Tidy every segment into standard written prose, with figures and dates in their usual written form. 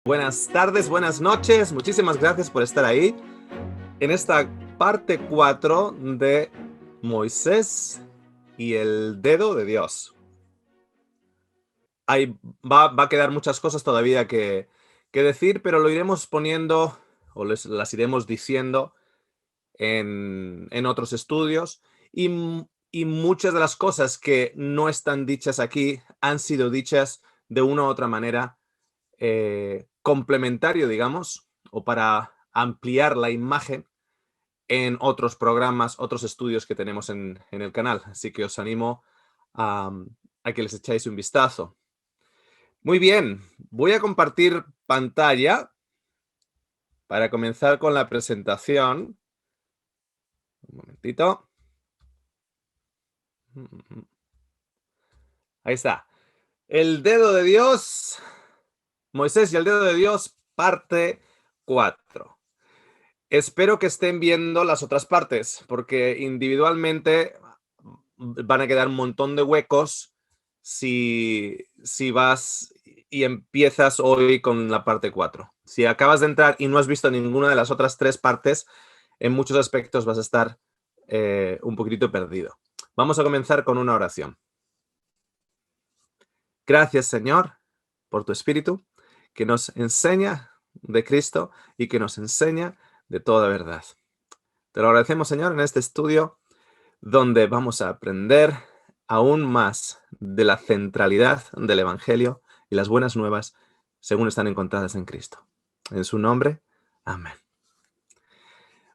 Buenas tardes, buenas noches, muchísimas gracias por estar ahí en esta parte 4 de Moisés y el dedo de Dios. Ahí va a quedar muchas cosas todavía que decir, pero lo iremos poniendo o las iremos diciendo en otros estudios y muchas de las cosas que no están dichas aquí han sido dichas de una u otra manera complementario, digamos, o para ampliar la imagen en otros programas, otros estudios que tenemos en el canal. Así que os animo a que les echáis un vistazo. Muy bien, voy a compartir pantalla para comenzar con la presentación. Un momentito. Ahí está. El dedo de Dios, Moisés y el dedo de Dios, parte 4. Espero que estén viendo las otras partes, porque individualmente van a quedar un montón de huecos si vas y empiezas hoy con la parte 4. Si acabas de entrar y no has visto ninguna de las otras 3 partes, en muchos aspectos vas a estar un poquitito perdido. Vamos a comenzar con una oración. Gracias, Señor, por tu Espíritu, que nos enseña de Cristo y que nos enseña de toda verdad. Te lo agradecemos, Señor, en este estudio donde vamos a aprender aún más de la centralidad del Evangelio y las buenas nuevas según están encontradas en Cristo. En su nombre, amén.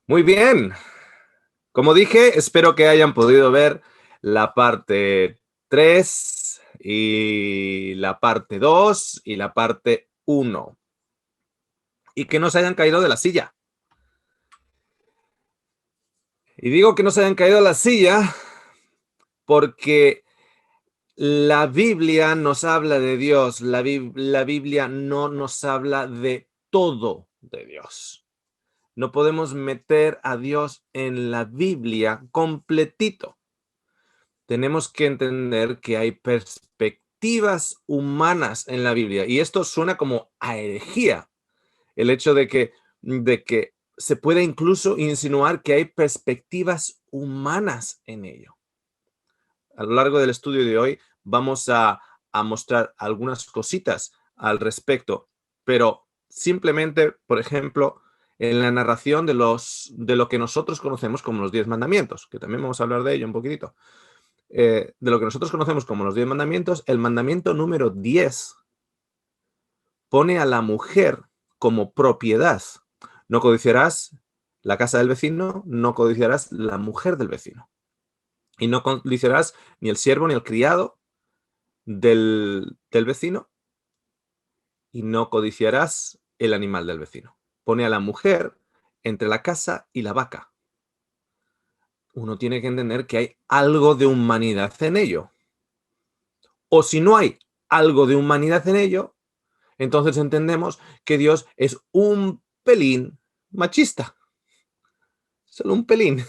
Muy bien. Como dije, espero que hayan podido ver la parte 3 y la parte 2 y la parte 1. Y que no se hayan caído de la silla. Y digo que no se hayan caído de la silla porque la Biblia nos habla de Dios, la Biblia no nos habla de todo de Dios. No podemos meter a Dios en la Biblia completito. Tenemos que entender que hay perspectivas humanas en la Biblia. Y esto suena como a herejía. El hecho de que se puede incluso insinuar que hay perspectivas humanas en ello. A lo largo del estudio de hoy vamos a mostrar algunas cositas al respecto, pero simplemente, por ejemplo, en la narración de lo que nosotros conocemos como los 10 mandamientos, que también vamos a hablar de ello un poquitito. De lo que nosotros conocemos como los 10 mandamientos, el mandamiento número 10 pone a la mujer como propiedad. No codiciarás la casa del vecino, no codiciarás la mujer del vecino. Y no codiciarás ni el siervo ni el criado del vecino, y no codiciarás el animal del vecino. Pone a la mujer entre la casa y la vaca. Uno tiene que entender que hay algo de humanidad en ello. O si no hay algo de humanidad en ello, entonces entendemos que Dios es un pelín machista. Solo un pelín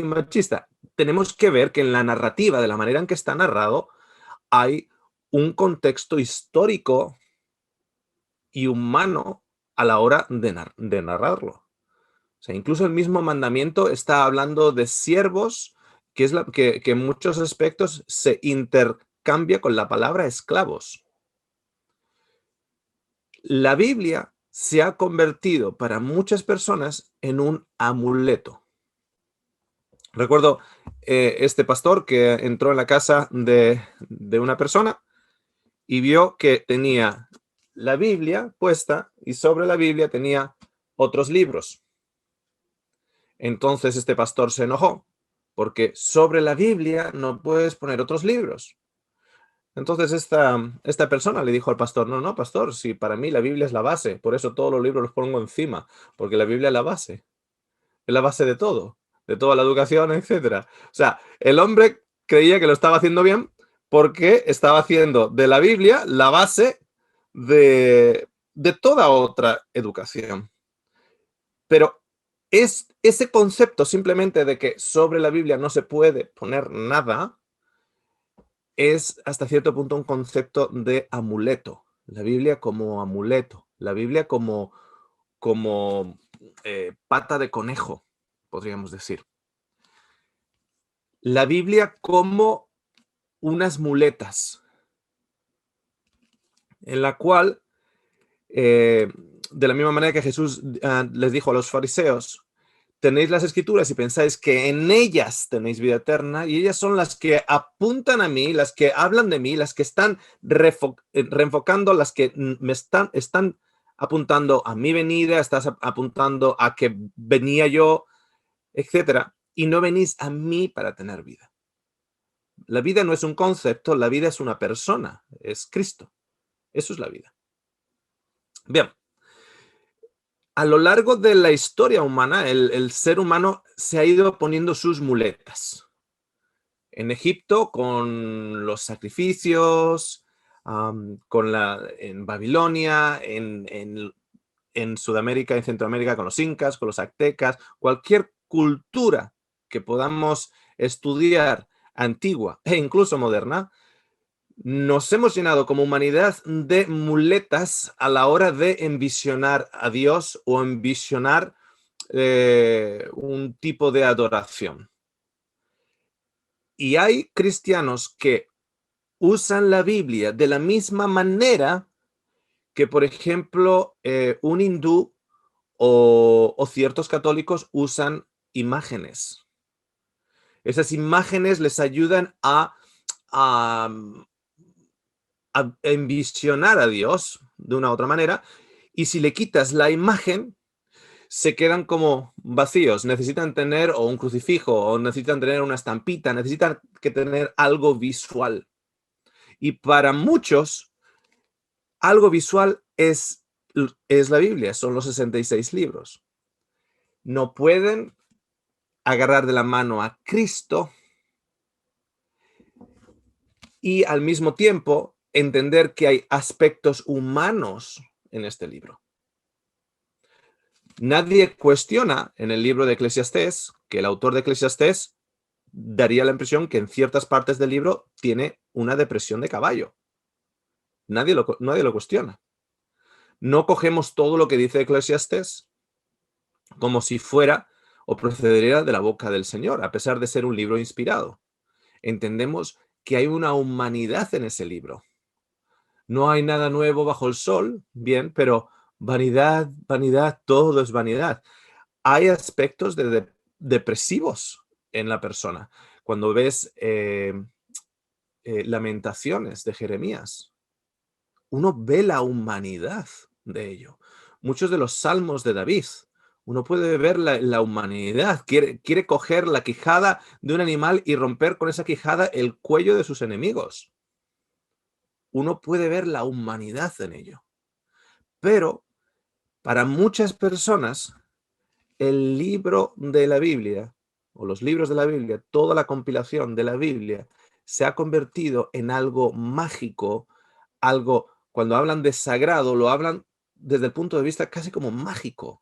machista. Tenemos que ver que en la narrativa, de la manera en que está narrado, hay un contexto histórico y humano a la hora de narrarlo. O sea, incluso el mismo mandamiento está hablando de siervos, que en muchos aspectos se intercambia con la palabra esclavos. La Biblia se ha convertido para muchas personas en un amuleto. Recuerdo este pastor que entró en la casa de una persona y vio que tenía la Biblia puesta y sobre la Biblia tenía otros libros. Entonces este pastor se enojó porque sobre la Biblia no puedes poner otros libros. Entonces esta persona le dijo al pastor, no, pastor, si para mí la Biblia es la base, por eso todos los libros los pongo encima, porque la Biblia es la base de todo, de toda la educación, etcétera. O sea, el hombre creía que lo estaba haciendo bien porque estaba haciendo de la Biblia la base de toda otra educación. Pero es ese concepto simplemente de que sobre la Biblia no se puede poner nada, es hasta cierto punto un concepto de amuleto, la Biblia como amuleto, la Biblia como pata de conejo, podríamos decir. La Biblia como unas muletas, en la cual, de la misma manera que Jesús les dijo a los fariseos, tenéis las escrituras y pensáis que en ellas tenéis vida eterna, y ellas son las que apuntan a mí, las que hablan de mí, las que están reenfocando, las que me están apuntando a mi venida, estás apuntando a que venía yo, etcétera, y no venís a mí para tener vida. La vida no es un concepto, la vida es una persona, es Cristo. Eso es la vida. Bien, a lo largo de la historia humana, el ser humano se ha ido poniendo sus muletas. En Egipto, con los sacrificios, en Babilonia, en Sudamérica, en Centroamérica, con los incas, con los aztecas, cualquier cultura que podamos estudiar, antigua e incluso moderna, nos hemos llenado como humanidad de muletas a la hora de envisionar a Dios o envisionar un tipo de adoración. Y hay cristianos que usan la Biblia de la misma manera que, por ejemplo, un hindú o ciertos católicos usan imágenes. Esas imágenes les ayudan a envisionar a Dios de una u otra manera, y si le quitas la imagen, se quedan como vacíos. Necesitan tener o un crucifijo, o necesitan tener una estampita, necesitan que tener algo visual. Y para muchos, algo visual es la Biblia, son los 66 libros. No pueden agarrar de la mano a Cristo y al mismo tiempo entender que hay aspectos humanos en este libro. Nadie cuestiona en el libro de Eclesiastés que el autor de Eclesiastés daría la impresión que en ciertas partes del libro tiene una depresión de caballo. Nadie lo cuestiona. No cogemos todo lo que dice Eclesiastés como si fuera o procedería de la boca del Señor, a pesar de ser un libro inspirado. Entendemos que hay una humanidad en ese libro. No hay nada nuevo bajo el sol, bien, pero vanidad, vanidad, todo es vanidad. Hay aspectos depresivos en la persona. Cuando ves Lamentaciones de Jeremías, uno ve la humanidad de ello. Muchos de los salmos de David, uno puede ver la humanidad. Quiere coger la quijada de un animal y romper con esa quijada el cuello de sus enemigos. Uno puede ver la humanidad en ello. Pero para muchas personas, el libro de la Biblia, o los libros de la Biblia, toda la compilación de la Biblia, se ha convertido en algo mágico, algo, cuando hablan de sagrado, lo hablan desde el punto de vista casi como mágico.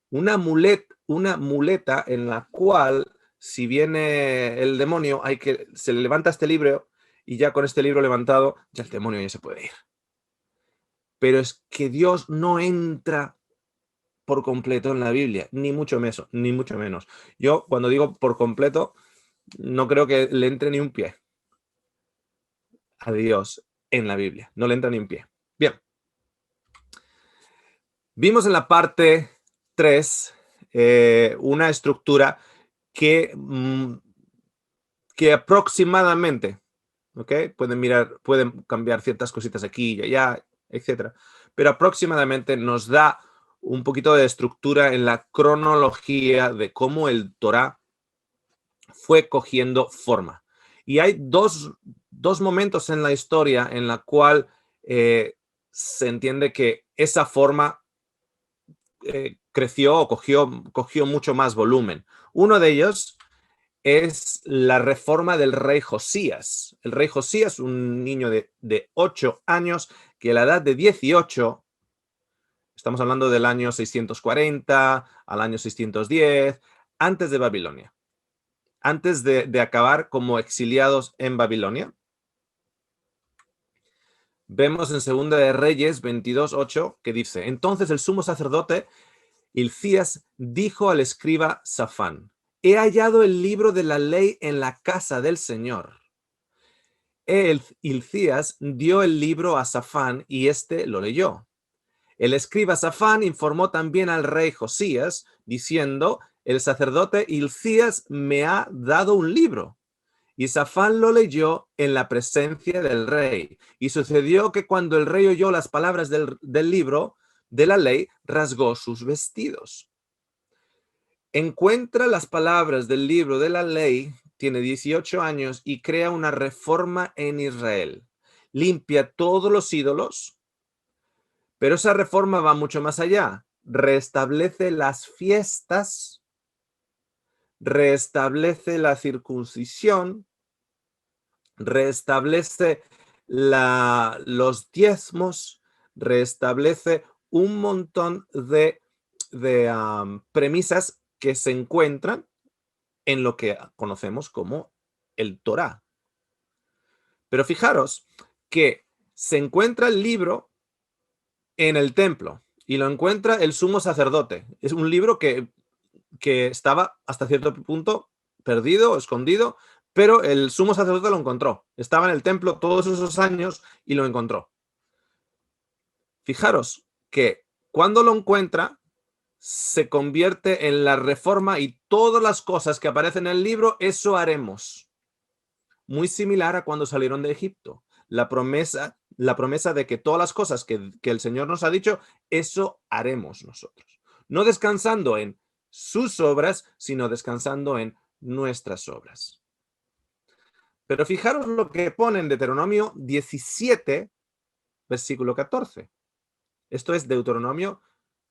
Una muleta en la cual, si viene el demonio, se le levanta este libro y ya con este libro levantado, ya el demonio ya se puede ir. Pero es que Dios no entra por completo en la Biblia, ni mucho menos, ni mucho menos. Yo, cuando digo por completo, no creo que le entre ni un pie a Dios en la Biblia. No le entra ni un pie. Bien. Vimos en la parte 3 una estructura que aproximadamente, ¿ok? Pueden cambiar ciertas cositas aquí y allá, etcétera, pero aproximadamente nos da un poquito de estructura en la cronología de cómo el Torá fue cogiendo forma. Y hay dos momentos en la historia en la cual se entiende que esa forma creció o cogió mucho más volumen. Uno de ellos es la reforma del rey Josías. El rey Josías, un niño de 8 años, que a la edad de 18, estamos hablando del año 640 al año 610, antes de Babilonia, antes de acabar como exiliados en Babilonia, Vemos en Segunda de Reyes 22:8 que dice: entonces el sumo sacerdote Hilcías dijo al escriba Safán: he hallado el libro de la ley en la casa del Señor. Hilcías dio el libro a Safán y éste lo leyó. El escriba Safán informó también al rey Josías, diciendo: el sacerdote Hilcías me ha dado un libro. Y Safán lo leyó en la presencia del rey. Y sucedió que cuando el rey oyó las palabras del libro de la ley, rasgó sus vestidos. Encuentra las palabras del libro de la ley, tiene 18 años y crea una reforma en Israel. Limpia todos los ídolos, pero esa reforma va mucho más allá. Restablece las fiestas, restablece la circuncisión, restablece los diezmos, restablece un montón de premisas que se encuentran en lo que conocemos como el Torá. Pero fijaros que se encuentra el libro en el templo y lo encuentra el sumo sacerdote. Es un libro que estaba hasta cierto punto perdido, escondido, pero el sumo sacerdote lo encontró. Estaba en el templo todos esos años y lo encontró. Fijaros que cuando lo encuentra, se convierte en la reforma y todas las cosas que aparecen en el libro, eso haremos. Muy similar a cuando salieron de Egipto. La promesa de que todas las cosas que el Señor nos ha dicho, eso haremos nosotros. No descansando en sus obras, sino descansando en nuestras obras. Pero fijaros lo que pone en Deuteronomio 17, versículo 14. Esto es Deuteronomio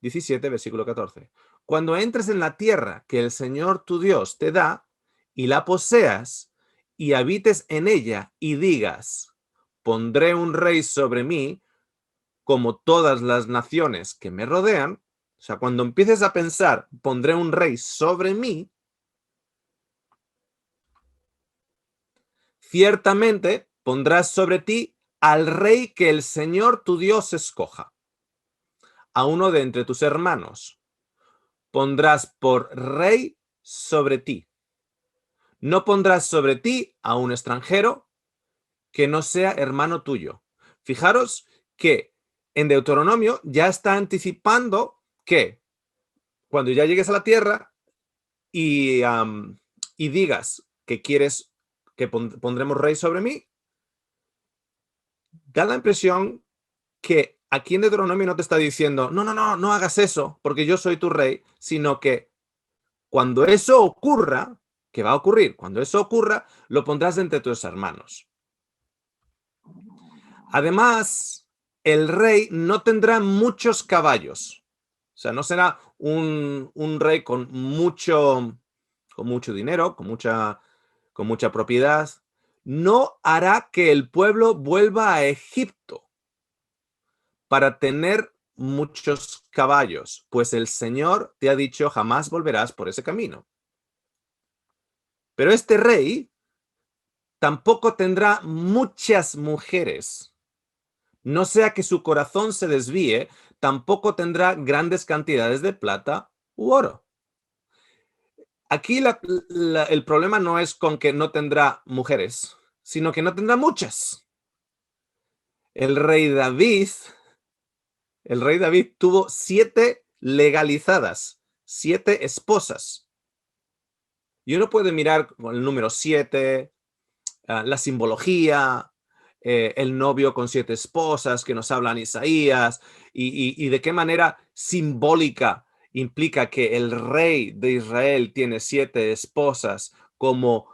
17, versículo 14. Cuando entres en la tierra que el Señor tu Dios te da y la poseas y habites en ella y digas: pondré un rey sobre mí como todas las naciones que me rodean. O sea, cuando empieces a pensar, pondré un rey sobre mí, ciertamente pondrás sobre ti al rey que el Señor tu Dios escoja, a uno de entre tus hermanos. Pondrás por rey sobre ti. No pondrás sobre ti a un extranjero que no sea hermano tuyo. Fijaros que en Deuteronomio ya está anticipando que cuando ya llegues a la tierra y digas que quieres que pondremos rey sobre mí, da la impresión que aquí en Deuteronomio no te está diciendo: no hagas eso porque yo soy tu rey, sino que cuando eso ocurra, que va a ocurrir, cuando eso ocurra, lo pondrás entre tus hermanos. Además, el rey no tendrá muchos caballos. O sea, no será un rey con mucho dinero, con mucha propiedad. No hará que el pueblo vuelva a Egipto para tener muchos caballos, pues el Señor te ha dicho: jamás volverás por ese camino. Pero este rey tampoco tendrá muchas mujeres. No sea que su corazón se desvíe, tampoco tendrá grandes cantidades de plata u oro. Aquí el problema no es con que no tendrá mujeres, sino que no tendrá muchas. El rey David tuvo 7 legalizadas, 7 esposas. Y uno puede mirar con el número 7, la simbología, el novio con 7 esposas que nos hablan Isaías, y de qué manera simbólica implica que el rey de Israel tiene 7 esposas, como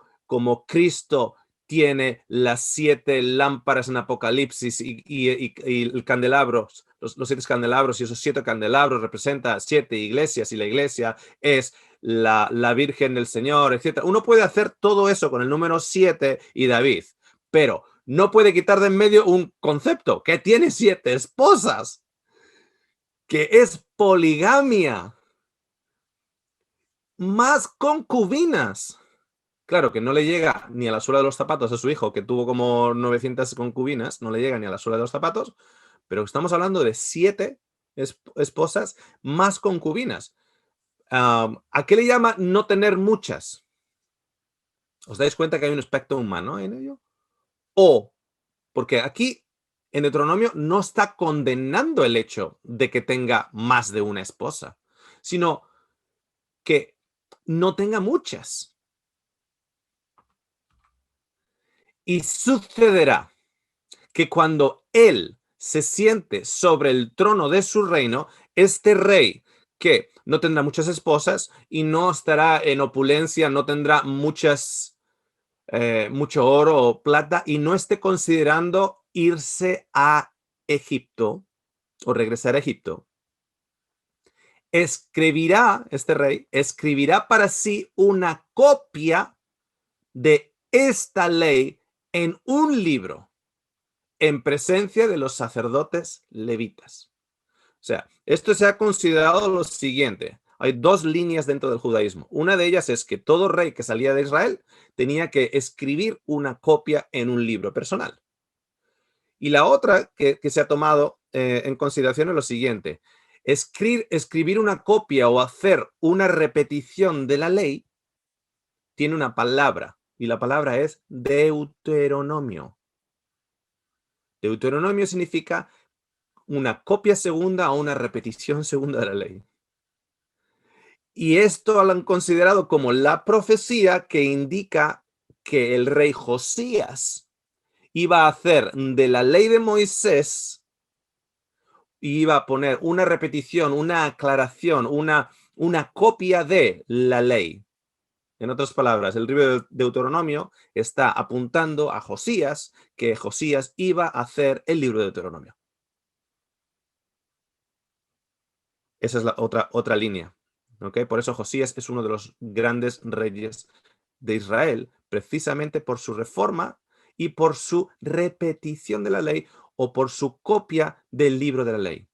Cristo tiene las 7 lámparas en Apocalipsis y el candelabro, los 7 candelabros, y esos 7 candelabros representan 7 iglesias, y la iglesia es la Virgen del Señor, etc. Uno puede hacer todo eso con el número 7 y David, pero no puede quitar de en medio un concepto, que tiene 7 esposas, que es poligamia, más concubinas. Claro que no le llega ni a la suela de los zapatos a su hijo, que tuvo como 900 concubinas, no le llega ni a la suela de los zapatos, pero estamos hablando de 7 esposas más concubinas. ¿A qué le llama no tener muchas? ¿Os dais cuenta que hay un aspecto humano en ello? O, porque aquí en Deuteronomio no está condenando el hecho de que tenga más de una esposa, sino que no tenga muchas. Y sucederá que cuando él se siente sobre el trono de su reino, este rey que no tendrá muchas esposas y no estará en opulencia, no tendrá mucho oro o plata y no esté considerando irse a Egipto o regresar a Egipto, este rey, escribirá para sí una copia de esta ley en un libro en presencia de los sacerdotes levitas. O sea, esto se ha considerado lo siguiente. Hay 2 líneas dentro del judaísmo. Una de ellas es que todo rey que salía de Israel tenía que escribir una copia en un libro personal. Y la otra que se ha tomado en consideración es lo siguiente. Escribir una copia o hacer una repetición de la ley tiene una palabra, y la palabra es Deuteronomio. Deuteronomio significa una copia segunda o una repetición segunda de la ley. Y esto lo han considerado como la profecía que indica que el rey Josías iba a hacer de la ley de Moisés, iba a poner una repetición, una aclaración, una copia de la ley. En otras palabras, el libro de Deuteronomio está apuntando a Josías, que Josías iba a hacer el libro de Deuteronomio. Esa es la otra línea. ¿Okay? Por eso Josías es uno de los grandes reyes de Israel, precisamente por su reforma y por su repetición de la ley o por su copia del libro de la ley.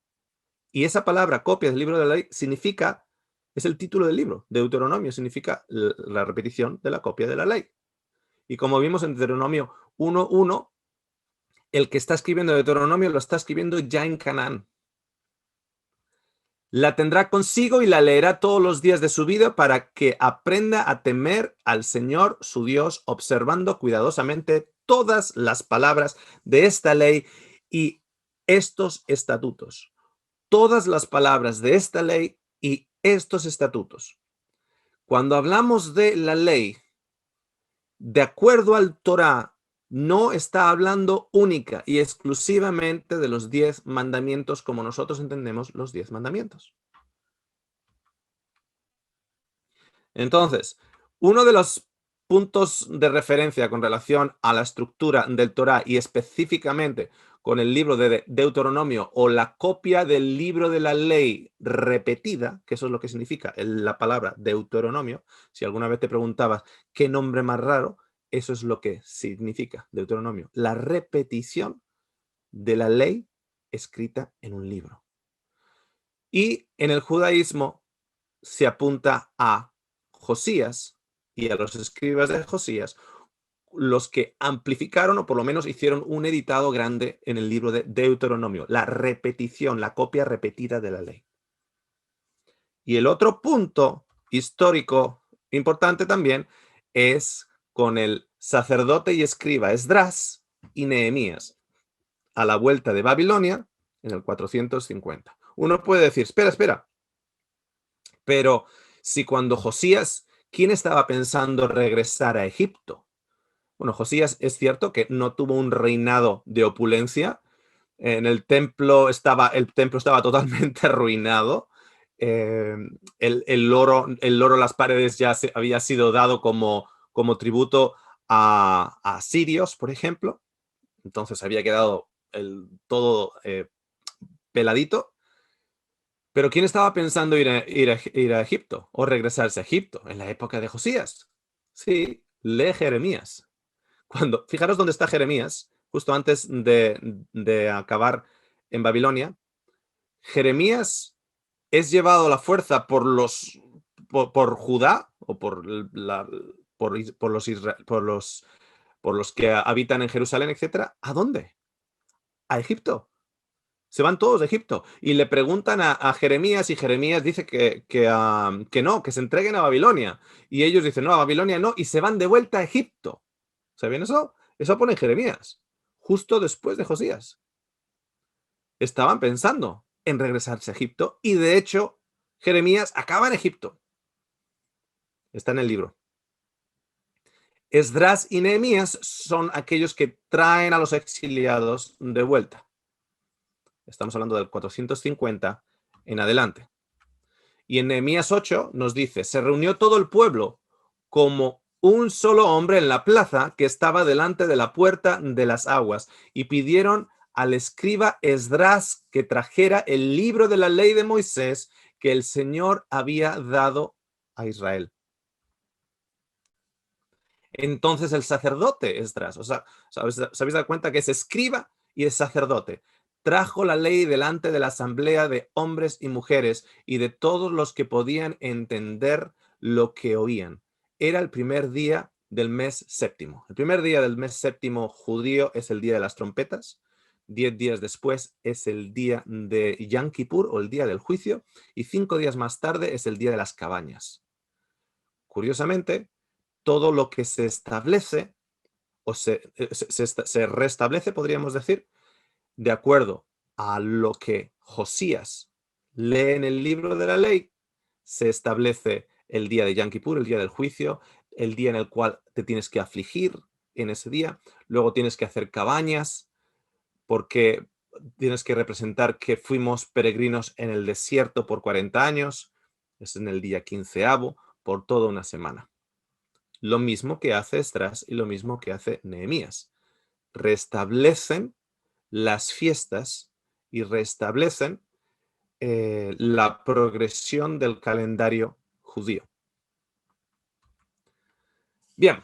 Y esa palabra, copia del libro de la ley, significa, es el título del libro. Deuteronomio significa la repetición de la copia de la ley. Y como vimos en Deuteronomio 1:1, el que está escribiendo Deuteronomio lo está escribiendo ya en Canaán. La tendrá consigo y la leerá todos los días de su vida para que aprenda a temer al Señor su Dios, observando cuidadosamente todas las palabras de esta ley y estos estatutos. Todas las palabras de esta ley y estos estatutos. Cuando hablamos de la ley, de acuerdo al Torá, no está hablando única y exclusivamente de los 10 mandamientos como nosotros entendemos los 10 mandamientos. Entonces, uno de los puntos de referencia con relación a la estructura del Torá y específicamente con el libro de Deuteronomio o la copia del libro de la ley repetida, que eso es lo que significa la palabra Deuteronomio. Si alguna vez te preguntabas qué nombre más raro, eso es lo que significa Deuteronomio, la repetición de la ley escrita en un libro. Y en el judaísmo se apunta a Josías y a los escribas de Josías, los que amplificaron o por lo menos hicieron un editado grande en el libro de Deuteronomio, la repetición, la copia repetida de la ley. Y el otro punto histórico importante también es con el sacerdote y escriba Esdras y Nehemías a la vuelta de Babilonia en el 450. Uno puede decir, espera, pero si cuando Josías, ¿quién estaba pensando regresar a Egipto? Bueno, Josías es cierto que no tuvo un reinado de opulencia. El templo estaba totalmente arruinado. Eh, el oro, las paredes ya había sido dado como tributo a sirios, por ejemplo. Entonces había quedado todo peladito. Pero ¿quién estaba pensando ir a Egipto o regresarse a Egipto en la época de Josías? Sí, lee Jeremías. Fijaros dónde está Jeremías, justo antes de acabar en Babilonia. Jeremías es llevado a la fuerza por Judá o por los que habitan en Jerusalén, etcétera. ¿A dónde? A Egipto. Se van todos a Egipto y le preguntan a Jeremías y Jeremías dice que no, que se entreguen a Babilonia. Y ellos dicen, no, a Babilonia no, y se van de vuelta a Egipto. ¿Saben eso? Eso pone Jeremías, justo después de Josías. Estaban pensando en regresarse a Egipto y de hecho Jeremías acaba en Egipto. Está en el libro. Esdras y Nehemías son aquellos que traen a los exiliados de vuelta. Estamos hablando del 450 en adelante. Y en Nehemías 8 nos dice, se reunió todo el pueblo como un solo hombre en la plaza que estaba delante de la puerta de las aguas y pidieron al escriba Esdras que trajera el libro de la ley de Moisés que el Señor había dado a Israel. Entonces el sacerdote Esdras, o sea, ¿se habéis dado cuenta que es escriba y es sacerdote? Trajo la ley delante de la asamblea de hombres y mujeres y de todos los que podían entender lo que oían. Era el primer día del mes séptimo. El primer día del mes séptimo judío es el día de las trompetas. 10 días después es el día de Yom Kippur o el día del juicio y 5 días más tarde es el día de las cabañas. Curiosamente, todo lo que se establece o se restablece, podríamos decir, de acuerdo a lo que Josías lee en el libro de la ley, se establece el día de Yom Kippur, el día del juicio, el día en el cual te tienes que afligir en ese día, luego tienes que hacer cabañas porque tienes que representar que fuimos peregrinos en el desierto por 40 años, es en el día 15avo, por toda una semana. Lo mismo que hace Esdras y lo mismo que hace Nehemías. Restablecen las fiestas y restablecen la progresión del calendario judío. Bien,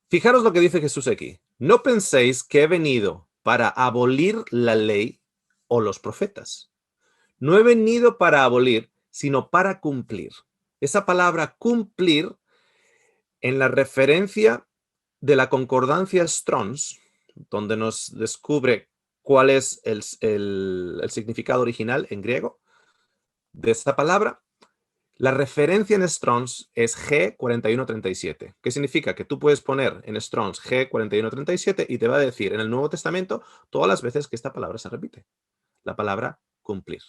fijaros lo que dice Jesús aquí. No penséis que he venido para abolir la ley o los profetas. No he venido para abolir, sino para cumplir. Esa palabra cumplir, en la referencia de la concordancia Strong's, donde nos descubre cuál es el significado original en griego de esta palabra, la referencia en Strong's es G4137. ¿Qué significa? Que tú puedes poner en Strong's G4137 y te va a decir en el Nuevo Testamento todas las veces que esta palabra se repite. La palabra cumplir.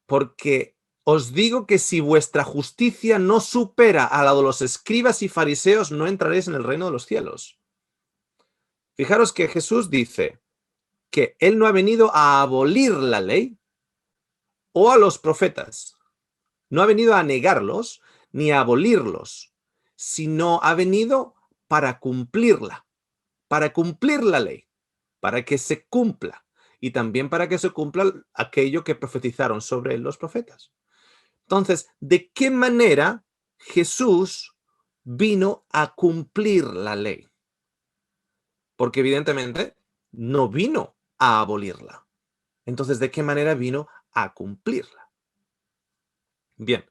Porque os digo que si vuestra justicia no supera a la de los escribas y fariseos, no entraréis en el reino de los cielos. Fijaros que Jesús dice que él no ha venido a abolir la ley o a los profetas. No ha venido a negarlos ni a abolirlos, sino ha venido para cumplirla, para cumplir la ley, para que se cumpla y también para que se cumpla aquello que profetizaron sobre él los profetas. Entonces, ¿de qué manera Jesús vino a cumplir la ley? Porque evidentemente no vino a abolirla. Entonces, ¿de qué manera vino a cumplirla? Bien,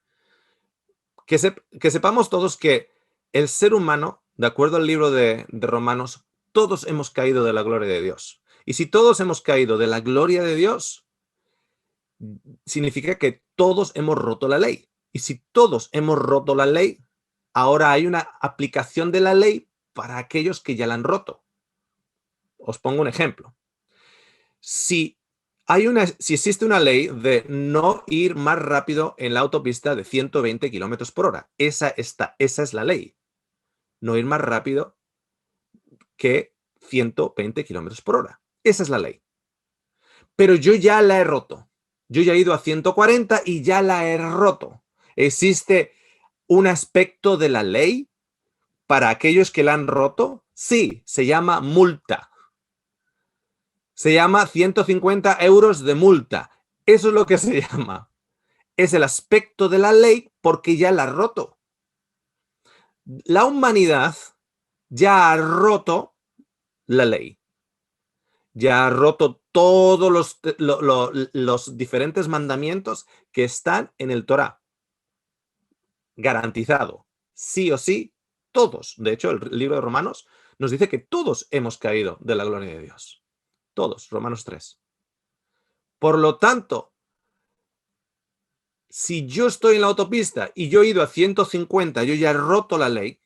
que sepamos todos que el ser humano, de acuerdo al libro de Romanos, todos hemos caído de la gloria de Dios. Y si todos hemos caído de la gloria de Dios, significa que todos hemos roto la ley. Y si todos hemos roto la ley, ahora hay una aplicación de la ley para aquellos que ya la han roto. Os pongo un ejemplo. Si existe una ley de no ir más rápido en la autopista de 120 kilómetros por hora, esa es la ley. No ir más rápido que 120 kilómetros por hora. Esa es la ley. Pero yo ya la he roto. Yo ya he ido a 140 y ya la he roto. ¿Existe un aspecto de la ley para aquellos que la han roto? Sí, se llama multa. Se llama 150 euros de multa. Eso es lo que se llama. Es el aspecto de la ley porque ya la ha roto. La humanidad ya ha roto la ley. Ya ha roto todos los diferentes mandamientos que están en el Torá. Garantizado. sí o sí, todos. De hecho, el libro de Romanos nos dice que todos hemos caído de la gloria de Dios. Todos, Romanos 3. Por lo tanto, si yo estoy en la autopista y yo he ido a 150, yo ya he roto la ley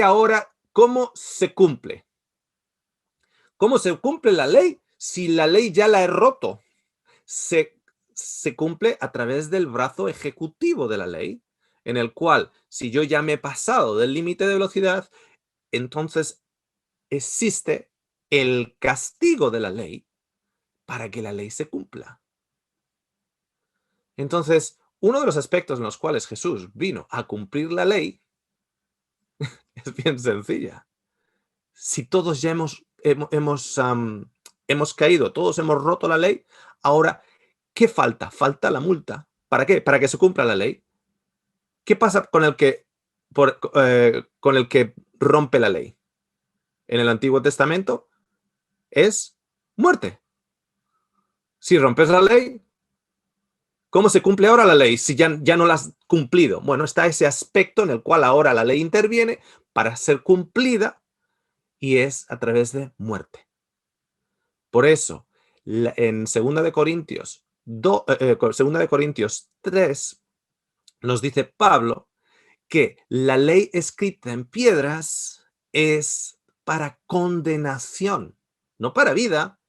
ahora, ¿cómo se cumple? ¿Cómo se cumple la ley si la ley ya la he roto? Se cumple a través del brazo ejecutivo de la ley, en el cual, si yo ya me he pasado del límite de velocidad, entonces existe el castigo de la ley para que la ley se cumpla. Entonces, uno de los aspectos en los cuales Jesús vino a cumplir la ley es bien sencilla. Si todos ya hemos caído, todos hemos roto la ley, ahora, ¿qué falta? Falta la multa. ¿Para qué? Para que se cumpla la ley. ¿Qué pasa con el que rompe la ley? En el Antiguo Testamento es muerte. Si rompes la ley, ¿cómo se cumple ahora la ley si ya no la has cumplido? Bueno, está ese aspecto en el cual ahora la ley interviene para ser cumplida y es a través de muerte. Por eso, en 2 de Corintios, 2 de Corintios 3 nos dice Pablo que la ley escrita en piedras es para condenación, no para vida.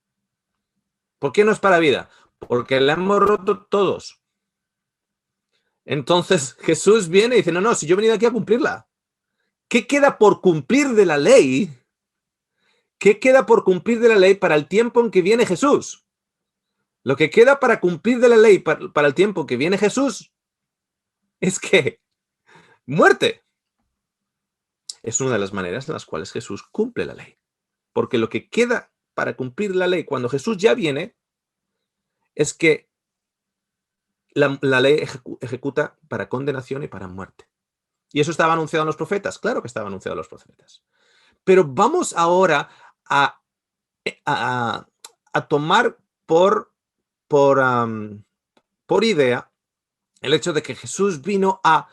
¿Por qué no es para vida? Porque la hemos roto todos. Entonces Jesús viene y dice, no, si yo he venido aquí a cumplirla. ¿Qué queda por cumplir de la ley? ¿Qué queda por cumplir de la ley para el tiempo en que viene Jesús? Lo que queda para cumplir de la ley para el tiempo en que viene Jesús es que muerte. Es una de las maneras en las cuales Jesús cumple la ley. Porque lo que queda para cumplir la ley cuando Jesús ya viene es que la ley ejecuta para condenación y para muerte. ¿Y eso estaba anunciado en los profetas? Claro que estaba anunciado en los profetas. Pero vamos ahora a, a tomar por idea el hecho de que Jesús vino a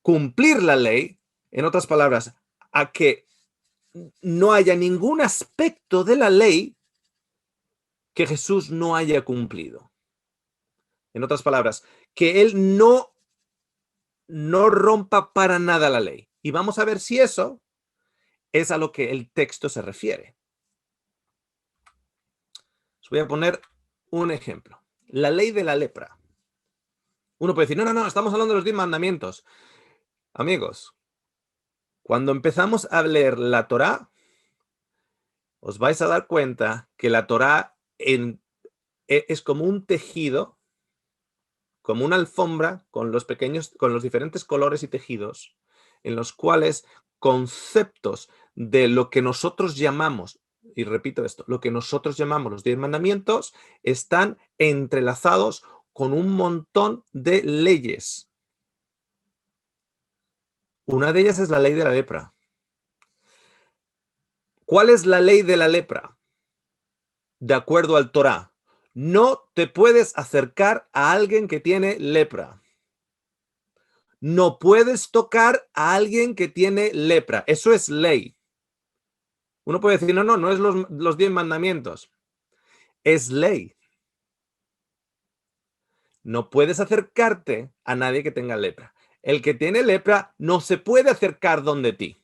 cumplir la ley, en otras palabras, a que no haya ningún aspecto de la ley que Jesús no haya cumplido. En otras palabras, que Él no rompa para nada la ley. Y vamos a ver si eso es a lo que el texto se refiere. Os voy a poner un ejemplo. La ley de la lepra. Uno puede decir, no, estamos hablando de los 10 mandamientos. Amigos, cuando empezamos a leer la Torá, os vais a dar cuenta que la Torá es como un tejido, como una alfombra con los diferentes colores y tejidos, en los cuales conceptos de lo que nosotros llamamos, y repito esto, lo que nosotros llamamos los 10 mandamientos, están entrelazados con un montón de leyes. Una de ellas es la ley de la lepra. ¿Cuál es la ley de la lepra? De acuerdo al Torá, no te puedes acercar a alguien que tiene lepra. No puedes tocar a alguien que tiene lepra. Eso es ley. Uno puede decir, no es los 10 mandamientos. Es ley. No puedes acercarte a nadie que tenga lepra. El que tiene lepra no se puede acercar donde ti.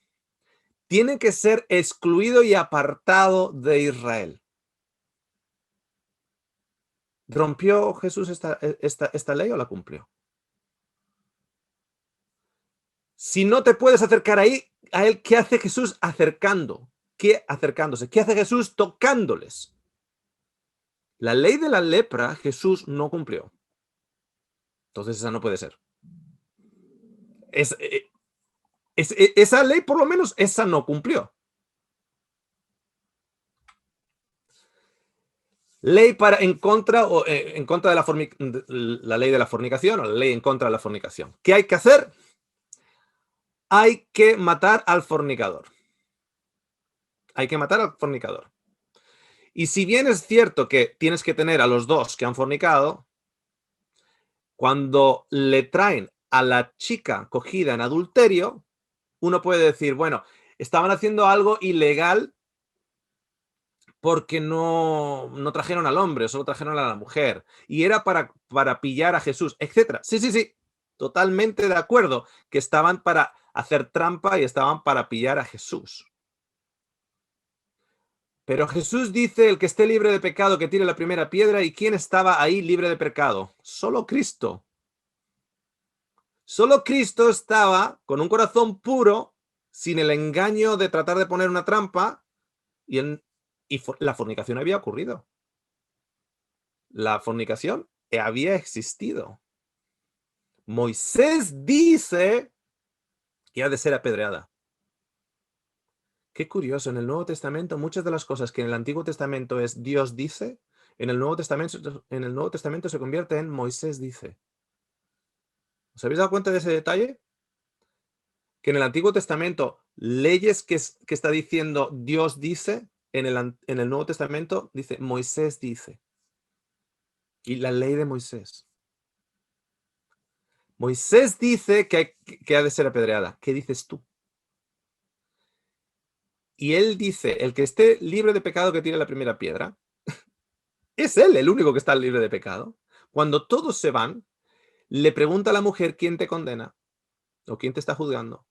Tiene que ser excluido y apartado de Israel. ¿Rompió Jesús esta ley o la cumplió? Si no te puedes acercar ahí, a él, ¿qué hace Jesús acercándose? ¿Qué hace Jesús tocándoles? La ley de la lepra Jesús no cumplió. Entonces esa no puede ser. Esa ley, por lo menos, esa no cumplió. Ley en contra de la ley de la fornicación o la ley en contra de la fornicación. ¿Qué hay que hacer? Hay que matar al fornicador. Hay que matar al fornicador. Y si bien es cierto que tienes que tener a los dos que han fornicado, cuando le traen a la chica cogida en adulterio, uno puede decir, bueno, estaban haciendo algo ilegal porque no trajeron al hombre, solo trajeron a la mujer. Y era para pillar a Jesús, etcétera. Sí, sí, sí, totalmente de acuerdo, que estaban para hacer trampa y estaban para pillar a Jesús. Pero Jesús dice, el que esté libre de pecado, que tire la primera piedra. ¿Y quién estaba ahí libre de pecado? Solo Cristo. Solo Cristo estaba con un corazón puro, sin el engaño de tratar de poner una trampa, y la fornicación había ocurrido. La fornicación había existido. Moisés dice que ha de ser apedreada. Qué curioso, en el Nuevo Testamento, muchas de las cosas que en el Antiguo Testamento es Dios dice, en el Nuevo Testamento se convierte en Moisés dice. ¿Os habéis dado cuenta de ese detalle? Que en el Antiguo Testamento, leyes que está diciendo Dios dice, en el Nuevo Testamento dice Moisés dice. Y la ley de Moisés. Moisés dice que ha de ser apedreada. ¿Qué dices tú? Y él dice, el que esté libre de pecado que tire la primera piedra. Es él el único que está libre de pecado. Cuando todos se van, le pregunta a la mujer quién te condena o quién te está juzgando.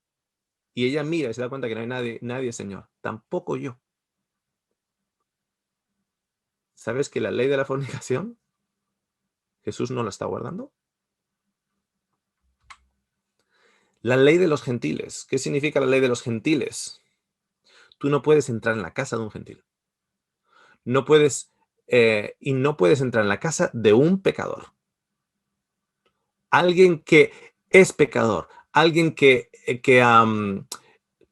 Y ella mira y se da cuenta que no hay nadie, Señor. Tampoco yo. ¿Sabes que la ley de la fornicación, Jesús no la está guardando? La ley de los gentiles. ¿Qué significa la ley de los gentiles? Tú no puedes entrar en la casa de un gentil. No puedes, y no puedes entrar en la casa de un pecador. Alguien que es pecador, alguien que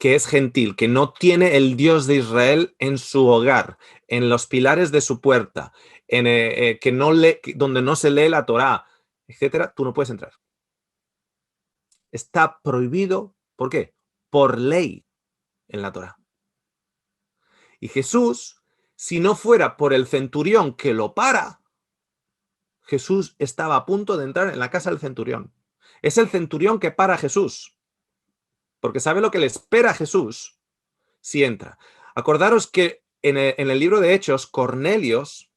es gentil, que no tiene el Dios de Israel en su hogar, en los pilares de su puerta, que no donde no se lee la Torá, etcétera, tú no puedes entrar. Está prohibido, ¿por qué? Por ley en la Torá. Y Jesús, si no fuera por el centurión que lo para, Jesús estaba a punto de entrar en la casa del centurión. Es el centurión que para a Jesús, porque sabe lo que le espera a Jesús si entra. Acordaros que en el libro de Hechos, Cornelios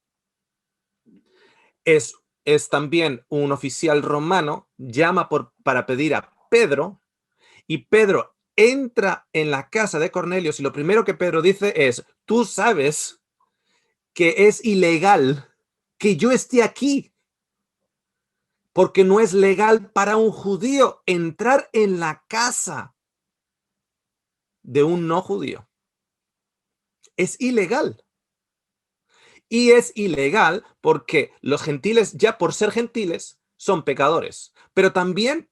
es también un oficial romano, llama para pedir a Pedro, y Pedro entra en la casa de Cornelios y lo primero que Pedro dice es, tú sabes que es ilegal que yo esté aquí, porque no es legal para un judío entrar en la casa de un no judío. Es ilegal. Y es ilegal porque los gentiles, ya por ser gentiles, son pecadores. Pero también,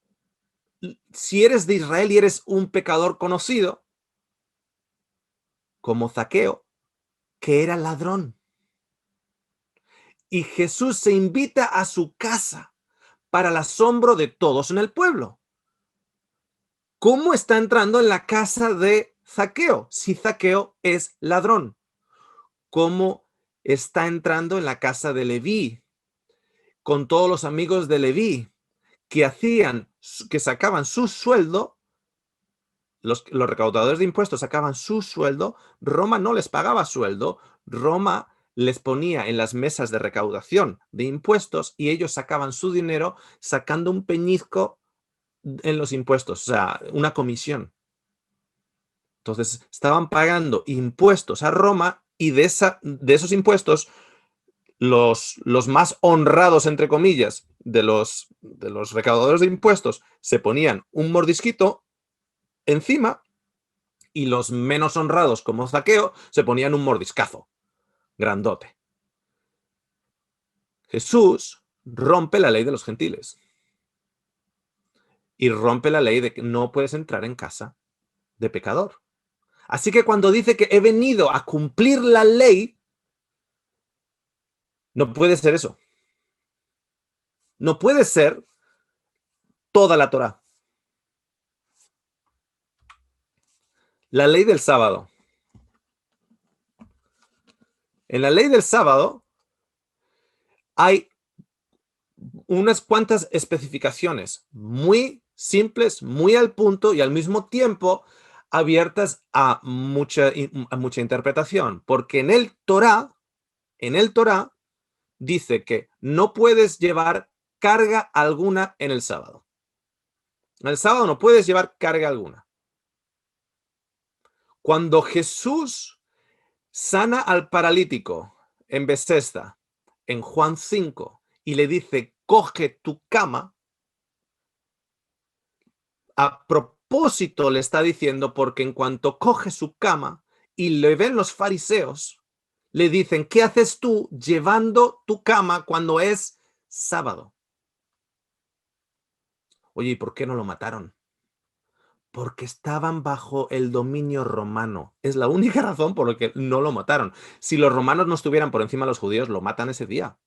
si eres de Israel y eres un pecador conocido, como Zaqueo, que era ladrón. Y Jesús se invita a su casa para el asombro de todos en el pueblo. ¿Cómo está entrando en la casa de Zaqueo si Zaqueo es ladrón? ¿Cómo está entrando en la casa de Leví con todos los amigos de Leví que sacaban su sueldo? Los recaudadores de impuestos sacaban su sueldo, Roma no les pagaba sueldo, Roma les ponía en las mesas de recaudación de impuestos y ellos sacaban su dinero sacando un peñizco en los impuestos, o sea, una comisión. Entonces, estaban pagando impuestos a Roma y de esos impuestos, los más honrados, entre comillas, de los recaudadores de impuestos, se ponían un mordisquito encima y los menos honrados, como Zaqueo, se ponían un mordiscazo grandote. Jesús rompe la ley de los gentiles y rompe la ley de que no puedes entrar en casa de pecador. Así que cuando dice que he venido a cumplir la ley, no puede ser eso. No puede ser toda la Torá. La ley del sábado. En la ley del sábado hay unas cuantas especificaciones muy simples, muy al punto y al mismo tiempo abiertas a mucha interpretación, porque en el Torá dice que no puedes llevar carga alguna en el sábado. En el sábado no puedes llevar carga alguna. Cuando Jesús sana al paralítico en Betesda, en Juan 5, y le dice, coge tu cama, a propósito le está diciendo, porque en cuanto coge su cama y le ven los fariseos, le dicen, ¿qué haces tú llevando tu cama cuando es sábado? Oye, ¿y por qué no lo mataron? Porque estaban bajo el dominio romano. Es la única razón por la que no lo mataron. Si los romanos no estuvieran por encima de los judíos, lo matan ese día.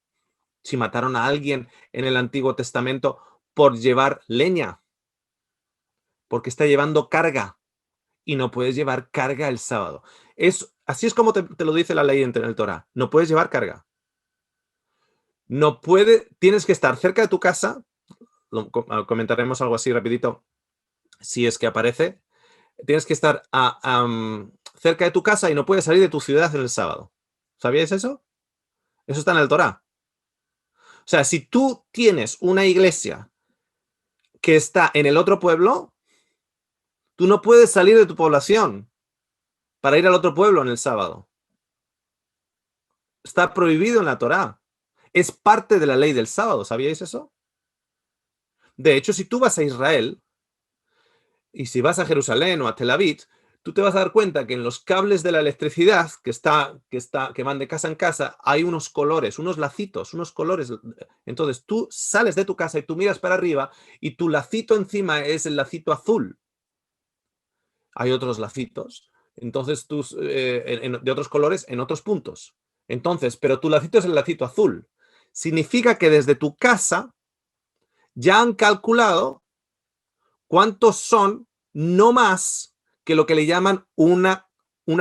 Si mataron a alguien en el Antiguo Testamento por llevar leña, porque está llevando carga y no puedes llevar carga el sábado. Así es como te lo dice la ley en el Torá. No puedes llevar carga. Tienes que estar cerca de tu casa. Comentaremos algo así rapidito si es que aparece. Tienes que estar cerca de tu casa y no puedes salir de tu ciudad en el sábado. ¿Sabíais eso? Eso está en el Torá. O sea, si tú tienes una iglesia que está en el otro pueblo, tú no puedes salir de tu población para ir al otro pueblo en el sábado. Está prohibido en la Torá. Es parte de la ley del sábado. ¿Sabíais eso? De hecho, si tú vas a Israel y si vas a Jerusalén o a Tel Aviv, tú te vas a dar cuenta que en los cables de la electricidad que van de casa en casa hay unos colores, unos lacitos, unos colores. Entonces tú sales de tu casa y tú miras para arriba y tu lacito encima es el lacito azul. Hay otros lacitos, entonces de otros colores en otros puntos. Entonces, pero tu lacito es el lacito azul. Significa que desde tu casa ya han calculado cuántos son, no más que lo que le llaman una